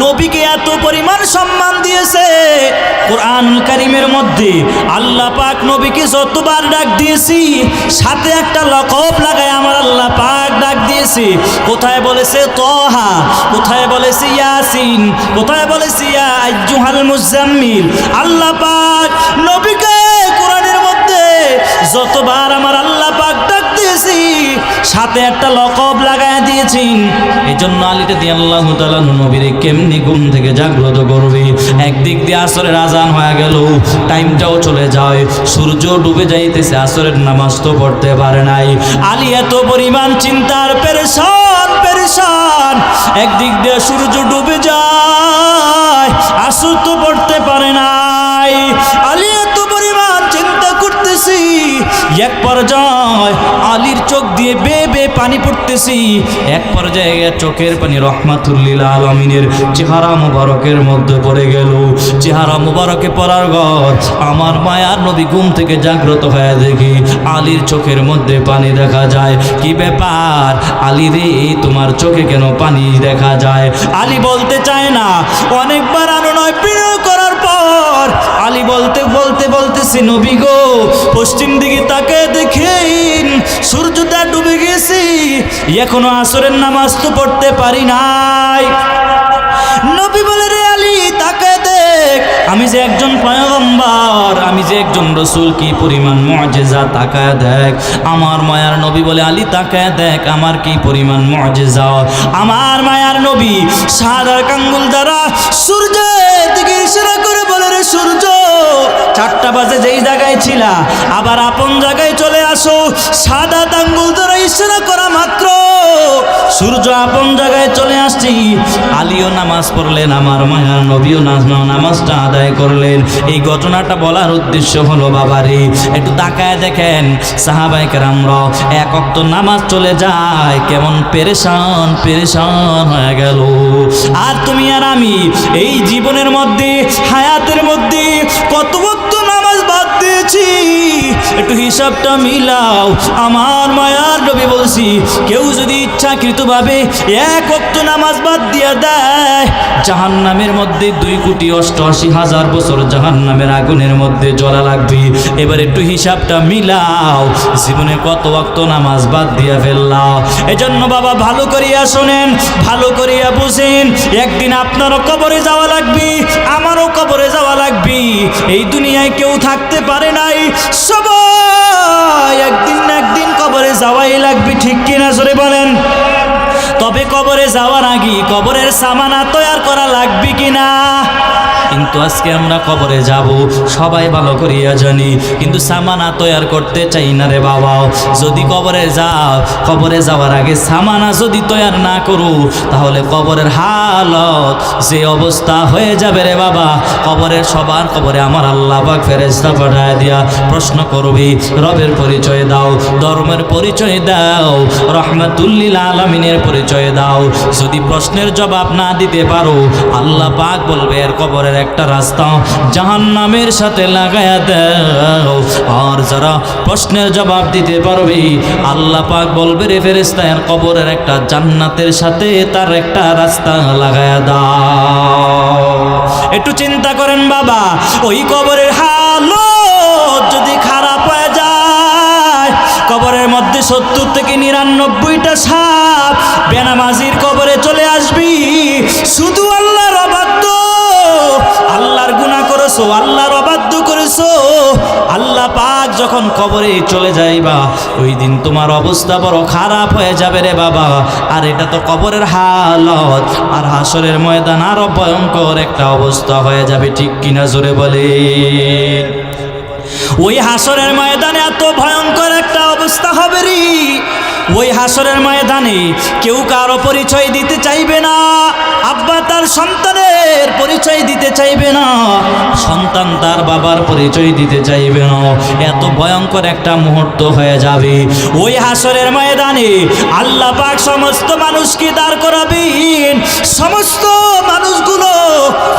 Speaker 1: নবীকে এত পরিমাণ সম্মান দিয়েছে। কোরআনুল কারীমের মধ্যে আল্লাহ পাক নবীকে যতবার ডাক দিয়েছি সাথে একটা লকব লাগায় আমার আল্লাহ পাক ডাক দিয়েছে। কোথায় বলেছে তহা, কোথায় বলেছে ইয়াসিন, কোথায় বলেছে ইয়া আইয়ুহাল মুজাম্মিল। আল্লাহ পাক নবীকে কোরআনের মধ্যে যতবার আমার আল্লাহ পাক ডাক দিয়েছি সাথে একটা লকব লাগায় দিয়েছেন। এজন্য আলী রাদিয়াল্লাহু তাআলা নবীর কেমনি ঘুম থেকে জাগ্রত করবে। একদিক দিয়ে আসরের আজান হয়ে গেল, টাইমটাও চলে যায়, সূর্য ডুবে যাইতেছে, আসরের নামাজ তো পড়তে পারে নাই। আলী এত পরিমাণ চিন্তার পেরেশান, একদিক দিয়ে সূর্য ডুবে যায়, আসর তো পড়তে পারে নাই। আলী এত পরিমাণ চিন্তা করতেছি, এক পর্যায়ে আলীর চোখ দিয়ে বেয়ে পানি পড়তেছি। এক পর্যায়ে চোখের পানি রহমাতুল লিল আলামিনের চেহারা মুবারকের মধ্যে পড়ে গেল। চেহারা মুবারকে পড়ার পর আমার মায়ার নবী ঘুম থেকে জাগ্রত হয়ে দেখি আলীর চোখের মধ্যে পানি দেখা যায়। কি ব্যাপার আলী রে, তোমার চোখে কেন পানি দেখা যায়? আলী বলতে চায় না। অনেকবার অনুনয় বিনয় করার পর আলী বলতেছি নবী গো, পশ্চিম দিকে তাকে দেখেন, সূর্যটা ডুবে গেছে, এখনো আসরের নামাজ তো পড়তে পারি নাই। নবী বলে রে আলী তাকে দেখ, আমি যে একজন পয়গম্বর, আমি যে একজন রসুল, কি পরিমাণ মুআজিজা, তাকায় দেখ। আমার মায়ার নবী বলে আলী তাকায় দেখ আমার কি পরিমাণ মুআজিজা। আমার মায়ার নবী সাদার কাঙ্গুল দ্বারা সূর্যের দিকে ইশারা করে বলে রে সূর্য, 4টা বাজে যেই জায়গায় ছিলা আবার আপন জায়গায় চলে আসো। সাদা আঙ্গুল দ্বারা ইশারা করা মাত্র সূর্য আপন জায়গায় চলে আসছি। আলীও নামাজ পড়লেন, আমার মায়ার নবীও নামাজটা আদায় করলেন। এই ঘটনাটা বলার উদ্দেশ্য হলো বাবারে একটু তাকায় দেখেন সাহাবায়ে কেরামরা এক ওয়াক্ত নামাজ চলে যায় কেমন পেরেশান হয়ে গেল। আর তুমি আর আমি এই জীবনের মধ্যে হায়াতের মধ্যে কত ওয়াক্ত নামাজ বাদ দিয়েছি, একটু হিসাবটা মিলাও। আমার মায়ার নবী বলছি কেউ যদি ইচ্ছাকৃতভাবে এক ওয়াক্ত নামাজ বাদ দিয়ে দেয় জাহান্নামের মধ্যে 2,88,000 বছর জাহান্নামের আগুনের মধ্যে জ্বলা লাগবে। এবার একটু হিসাবটা মিলাও, জীবনে কত ওয়াক্ত নামাজ বাদ দিয়ে ফেললাম। এজন্য বাবা ভালো করিয়া শোনেন, ভালো করিয়া বুঝেন, একদিন আপনারও কবরে যাওয়া লাগবে, আমারও কবরে যাওয়া লাগবে। এই দুনিয়ায় কেউ থাকতে পারে নাই, সবাই একদিন না একদিন কবরে যাওয়াই লাগবে, ঠিক কিনা জোরে বলেন। তবে কবরে যাওয়ার আগে কবরের সামানা তৈয়ার করা লাগবে কিনা? কিন্তু আজকে আমরা কবরে যাব সবাই ভালো করিয়া জানি, কিন্তু সামানা তৈয়ার করতে চাই না রে বাবা। যদি কবরে যাও, কবরে যাওয়ার আগে সামানা যদি তৈয়ার না করো তাহলে কবরের হালত যে অবস্থা হয়ে যাবে রে বাবা। কবরের সবার কবরে আমার আল্লাহ পাক ফেরেশতা পাঠায় দিয়া প্রশ্ন করবে, রবের পরিচয় দাও, ধর্মের পরিচয় দাও, রহমাতুল লিল আলামিনের পরিচয় দাও। যদি প্রশ্নের জবাব না দিতে পারো আল্লাহ পাক বলবে এর কবরের একটা রাস্তা জাহান্নামের সাথে লাগায়া দাও। আর যারা প্রশ্নের জবাব দিতে পারবে আল্লাহ পাক বলবে রে ফেরেশতা এর কবরের একটা জান্নাতের সাথে তার একটা রাস্তা লাগায়া দাও। একটু চিন্তা করেন বাবা, ওই কবরের হালত যদি খারাপ হয়ে যায়, কবরের মধ্যে 70 থেকে 99টা সাপ বেনামাজির কবরে চলে আসবি। শুধু আল্লাহর অবাধ্য, আল্লাহর গুনাহ করেছো, আল্লাহর অবাধ্য করেছো, আল্লাহ পাক যখন কবরে চলে যাইবা ওই দিন তোমার অবস্থা বড় খারাপ হয়ে যাবে রে বাবা। আর এটা তো কবরের হালত, আর হাসরের ময়দান আরো ভয়ঙ্কর একটা অবস্থা হয়ে যাবে, ঠিক কিনা জোরে বলে। ওই হাসরের ময়দানে এত ভয়ঙ্কর একটা অবস্থা হবে রে, ওই হাসরের ময়দানে কেউ কারো পরিচয় দিতে চাইবে না। আব্বা তার সন্তানের পরিচয় দিতে চাইবে না, সন্তান তার বাবার পরিচয় দিতে চাইবে না। এত ভয়ঙ্কর একটা মুহূর্ত হয়ে যাবে ওই হাসরের ময়দানে। আল্লাহ পাক সমস্ত মানুষকে দাঁড় করাবেন, সমস্ত মানুষগুলো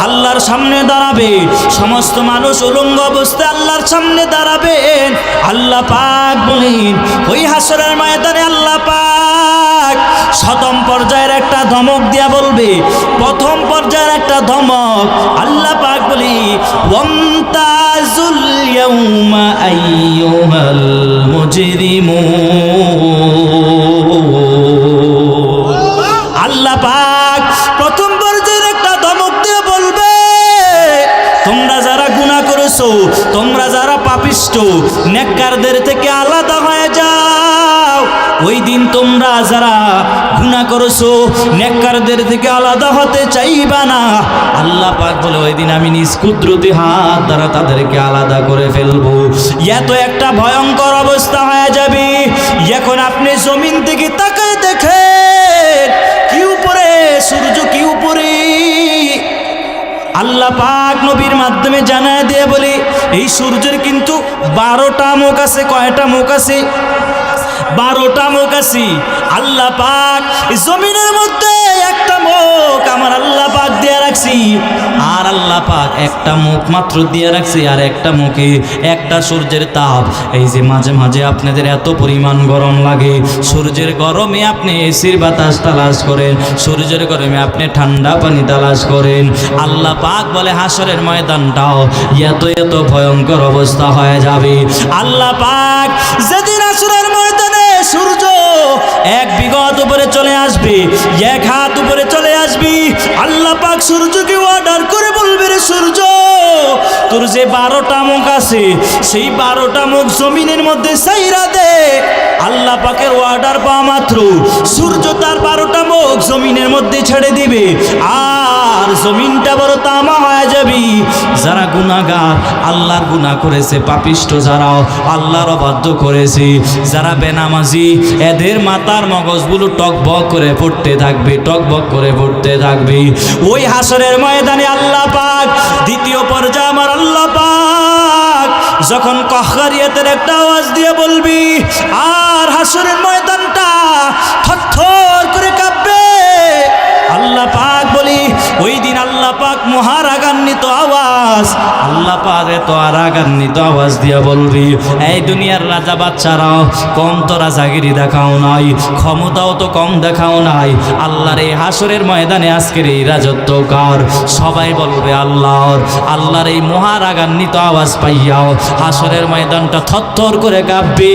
Speaker 1: আল্লাহর সামনে দাঁড়াবে, সমস্ত মানুষ উলঙ্গ অবস্থায় আল্লাহর সামনে দাঁড়াবেন। আল্লাহ পাক বলেন ওই হাসরের ময়দানে আল্লাহ পাক 7ম পর্যায়ের একটা ধমক দিয়া বলবে, 1ম পর্যায়ের ধমক। আল্লাহ পাক বলি ওয়ামতাজুল ইয়াউমা আইয়ুহাল মুজরিমুন। আল্লাহ পাক প্রথম পর্যায়ের একটা ধমক দিয়ে বলবে, তোমরা যারা গুনাহ করেছো, তোমরা যারা পাপিষ্ঠ, নেককারদের থেকে আলাদা হয়ে যাও। ওই দিন তোমরা যারা গুনাহ করেছো, নেককারদের থেকে আলাদা হতে চাইবা না। আল্লাহ পাক বলে ওই দিন আমি নিজ কুদরতি হাত দ্বারা তাদেরকে আলাদা করে ফেলবো। এত একটা ভয়ঙ্কর অবস্থা হয়ে যাবে। এখন আপনি জমিন থেকে তাকায় দেখেন, কি উপরে সূর্য, কি উপরে। আল্লাহ পাক নবীর মাধ্যমে জানায় দিয়ে বলে এই সূর্যের কিন্তু 12টা মুখ আছে। কয়টা মুখ আছে? 12টা মুখ আছে। আল্লাহ পাক জমিনের মধ্যে একটা মুখ আমার আল্লাহ পাক দিয়ে রাখছি, আর আল্লাহ পাক একটা মুখ মাত্র দিয়ে রাখছি, আর একটা মুখে একটা সূর্যের তাপ। এই যে মাঝে মাঝে আপনাদের এত পরিমাণ গরম লাগে, সূর্যের গরমে আপনি এসির বাতাস তালাশ করেন, সূর্যের গরমে আপনি ঠান্ডা পানি তালাশ করেন। আল্লাহ পাক বলে হাসরের ময়দানটাও এত এত ভয়ঙ্কর অবস্থা হয়ে যাবে। আল্লাহ পাক যেদিন হাসরের ময়দানে সূর্য 1 বিঘত উপরে চলে আসবে, 1 হাত উপরে চলে আসবে, আল্লাহ পাক সূর্যকে অর্ডার করে বলবে, রে সূর্য, তোর যে 12টা মুখ আছে সেই 12টা মুখ জমিনের মধ্যে ছাইরা দে। আল্লাহ পাকের অর্ডার পাওয়া মাত্র সূর্য তার 12টা মুখ জমিনের মধ্যে ছেড়ে দিবে, আর জমিনটা বড় তামা হয়ে যাবে। যারা গুনাহগার, আল্লাহর গুনাহ করেছে, পাপিষ্ঠ যারা আল্লাহর অবাধ্য করেছে, যারা বেনামাজি, এদের মাথার মগজগুলো টকবক করে পড়তে থাকবে, টকবক করে পড়তে থাকবে। ওই হাসরের ময়দানে আল্লাহ পাক দ্বিতীয় পর্যায়ে আমার আল্লাহ পাক যখন কহকারিয়াতের একটা আওয়াজ দিয়ে বলবি, আর হাসরের ময়দানটা থরথর করে কাঁপবে। আল্লাহ পাক বলি ওই দিন আল্লাহ পাক মহারাগান্বিত আওয়াজ, আল্লাহ পাক এত রাগান্বিত আওয়াজ দিয়ে বলবি, এই দুনিয়ার রাজা বাচ্চারাও কম তো রাজাগিরি দেখাও নাই, ক্ষমতাও তো কম দেখাও নাই, আল্লাহর এই হাসরের ময়দানে আজকের এই রাজত্ব কার? সবাই বলবে আল্লাহর। আল্লাহর এই মহারাগান্বিত আওয়াজ পাইয়াও হাসরের ময়দানটা থরথর করে কাঁপবে,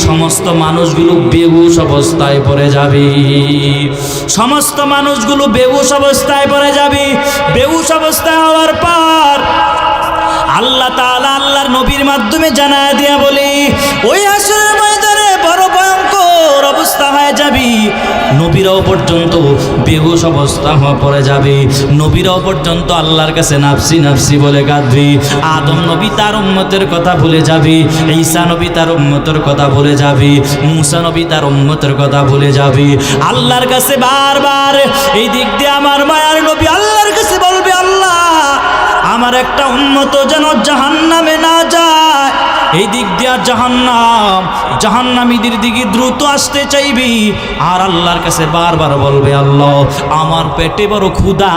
Speaker 1: সমস্ত মানুষগুলো বেহুশ অবস্থায় পড়ে যাবে, সমস্ত মানুষগুলো বেহুশ অবস্থায় পড়ে যাবে। বেহুশ অবস্থায় হওয়ার পর আল্লাহ তাআলা আল্লাহর নবীর মাধ্যমে জানায় দিয়া বলে ওই হাসরের ময়দানে বড় ভয়ঙ্কর অবস্থা হয়ে যাবে। নবীরাও পর্যন্ত বেহুশ অবস্থা হয়ে পড়ে যাবে, নবীরাও পর্যন্ত আল্লাহর কাছে নাফসি নাফসি বলে কাঁদবে। আদম নবী তার উম্মতের কথা ভুলে যাবে, ঈসা নবী তার উম্মতের কথা ভুলে যাবে, মুসা নবী তার উম্মতের কথা ভুলে যাবে। আল্লাহর কাছে বারবার এই দিক দিয়ে আমার মায়ার নবী আল্লাহর কাছে বলবে, আল্লাহ আমার একটা উম্মত যেন জাহান্নামে না যায়। এই দিক দিয়া জাহান্নামীদের দিকে দ্রুত আসতে চাইবি, আর আল্লাহর কাছে বারবার বলবে, আল্লাহ আমার পেটে বড় ক্ষুধা,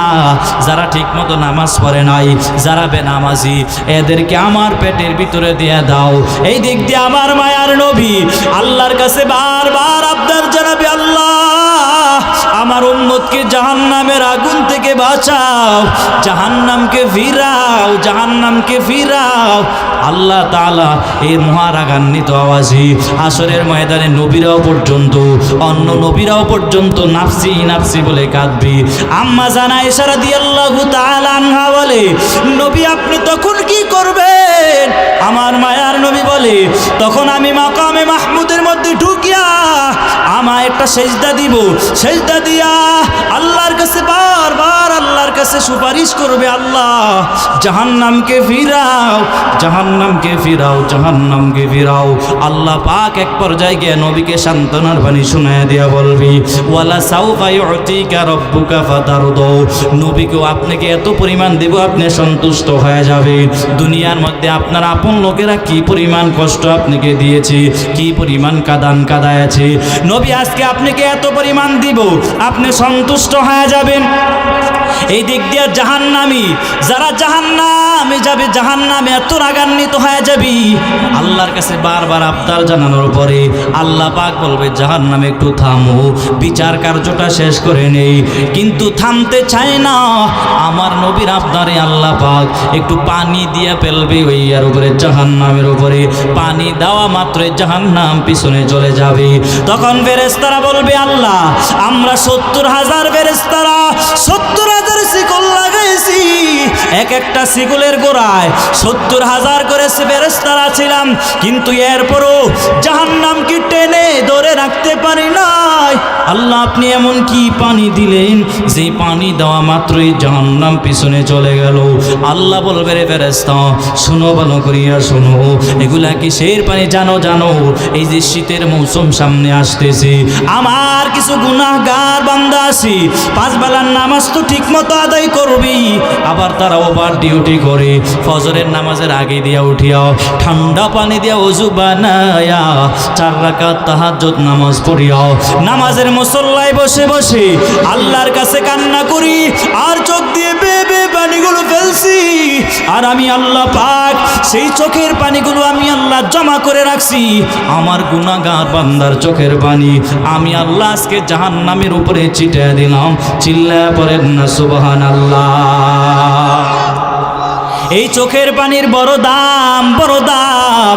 Speaker 1: যারা ঠিক মতো নামাজ পড়ে নাই, যারা বেনামাজি, এদেরকে আমার পেটের ভিতরে দিয়ে দাও। এই দিক দিয়ে আমার মায়ার নবী আল্লাহর কাছে বারবার আবদার জানাবে, আল্লাহ আমার উম্মতকে জাহান্নামের আগুন থেকে বাঁচাও, জাহান্নামকে ফিরাও, জাহান্নামকে ফিরাও। আল্লাহ তাআলা এই মহারাগান্বিত আওয়াজে হাসরের ময়দানে নবীরাও পর্যন্ত, অন্য নবীরাও পর্যন্ত নাফসি নাফসি বলে কাঁদবে। আম্মা জান আয়েশা রাদিয়াল্লাহু তাআলা আনহা বলে, নবী আপনি তখন কি করবেন? আমার মায়ার নবী বলে, তখন আমি মাকামে মাহমুদের মধ্যে ঢুকিয়া আমায় একটা সেজদা দিব, সেজদা দিয়া আল্লাহর কাছে বারবার আল্লাহর কাছে সুপারিশ করবে, আল্লাহ জাহান্নামকে ফিরাও, জাহান্নামকে ফিরাও, জাহান্নামকে ফিরাও। আল্লাহ পাক এক পর্যায়ে গিয়ে নবীকে সান্ত্বনার বাণী শোনায় দিয়া বলবি, ওয়ালা সাউফা ইউতিকা রাব্বুকা ফাতারদা, নবীকেও আপনাকে এত পরিমাণ দেব আপনি সন্তুষ্ট হয়ে যাবে। দুনিয়ার মধ্যে আপনার আপন লোকেরা কি পরিমাণ কষ্ট আপনাকে দিয়েছে, কি পরিমাণ কাদান কাদায়াছে, নবী আজকে আপনাকে এত পরিমাণ দিব আপনি সন্তুষ্ট হয়ে যাবেন। এই দিক দিয়ে জাহান্নামী, যারা জাহান্নাম নামে যাবে, জাহান্নামে এত রাগান্বিত হয়ে যাবি, আল্লাহর কাছে বারবার আবদার জানানোর পরে আল্লাহ পাক বলবে জাহান্নামে একটু থামো, বিচার কার্যটা শেষ করে নেই। কিন্তু থামতে চায় না আমার নবীর আবদারে আল্লাহ পাক একটু পানি দিয়ে ফেলবে ওই আর উপরে, জাহান্নামের উপরে। পানি দেওয়া মাত্রই জাহান্নাম পিছনে চলে যাবে। তখন ফেরেশতারা বলবে আল্লাহ আমরা 70,000 ফেরেশতারা 70,000 শিকল লাগাইছি, এক একটা শিকলের গোড়ায় 70,000 করে ফেরেশতারা ছিলাম, কিন্তু এরপরও জাহান্নামকে টেনে ধরে রাখতে পারি নাই। আল্লাহ আপনি এমন কি পানি দিলেন যে পানি দেওয়া মাত্রই জাহান্নাম পিছনে চলে গেল? আল্লাহ বলবে রে ফেরেশতা শোনো, ভালো করিয়া শোনো, এগুলা কিসের পানি জানো? জানো এই যে শীতের মৌসুম সামনে আসতেছে, আমার কিছু গুনাহগার বান্দা আছে, 5 বেলার নামাজ তো ঠিক মতো আদায় করবি, আবার তারা ওভার ডিউটি করে, ফজরের নামাজের আগে দিয়া উঠিয়া ঠান্ডা পানি দিয়া ওযু বানায়া 4 রাকাত তাহাজ্জুদ নামাজ পড়িয়া নামাজের মুসল্লায় বসে বসে আল্লাহর কাছে কান্না করি, আর চোখ দিয়ে বেয়ে পানিগুলো ফেলছি, আর আমি আল্লাহ পাক সেই চোখের পানিগুলো আমি আল্লাহ জমা করে রাখছি, আমার গুনাহগার বান্দার চোখের পানি আমি আল্লাহ আজকে জাহান্নামের উপরে ছিটিয়ে দিলাম। চিল্লায়া পড়েন না সুবহানাল্লাহ। এই চোখের পানির বড় দাম, বড় দাম।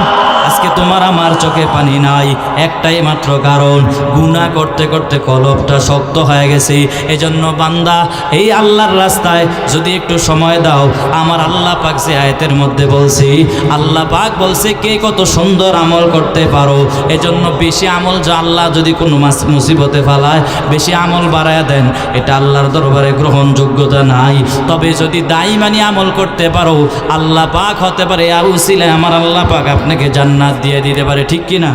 Speaker 1: আজকে তোমার আমার চোখে পানি নাই, একটাই মাত্র কারণ গুনাহ করতে করতে কলবটা শক্ত হয়ে গেছে। এজন্য বান্দা এই আল্লাহর রাস্তায় যদি একটু সময় দাও, আমার আল্লাহ পাক যে আয়াতের মধ্যে বলছি, আল্লাহ পাক বলছে কে কত সুন্দর আমল করতে পারো। এজন্য বেশি আমল যা আল্লাহ যদি কোনো মুসিবতে ফেলায় বেশি আমল বাড়ায় দেন, এটা আল্লাহর দরবারে গ্রহণযোগ্যতা নাই। তবে যদি দাইমানি আমল করতে পারো, আল্লাহ পাক হতে পারে আর উসিলায় আমার আল্লাহ পাক আপনাকে জান্নাত দিয়ে দিতে পারে, ঠিক কিনা?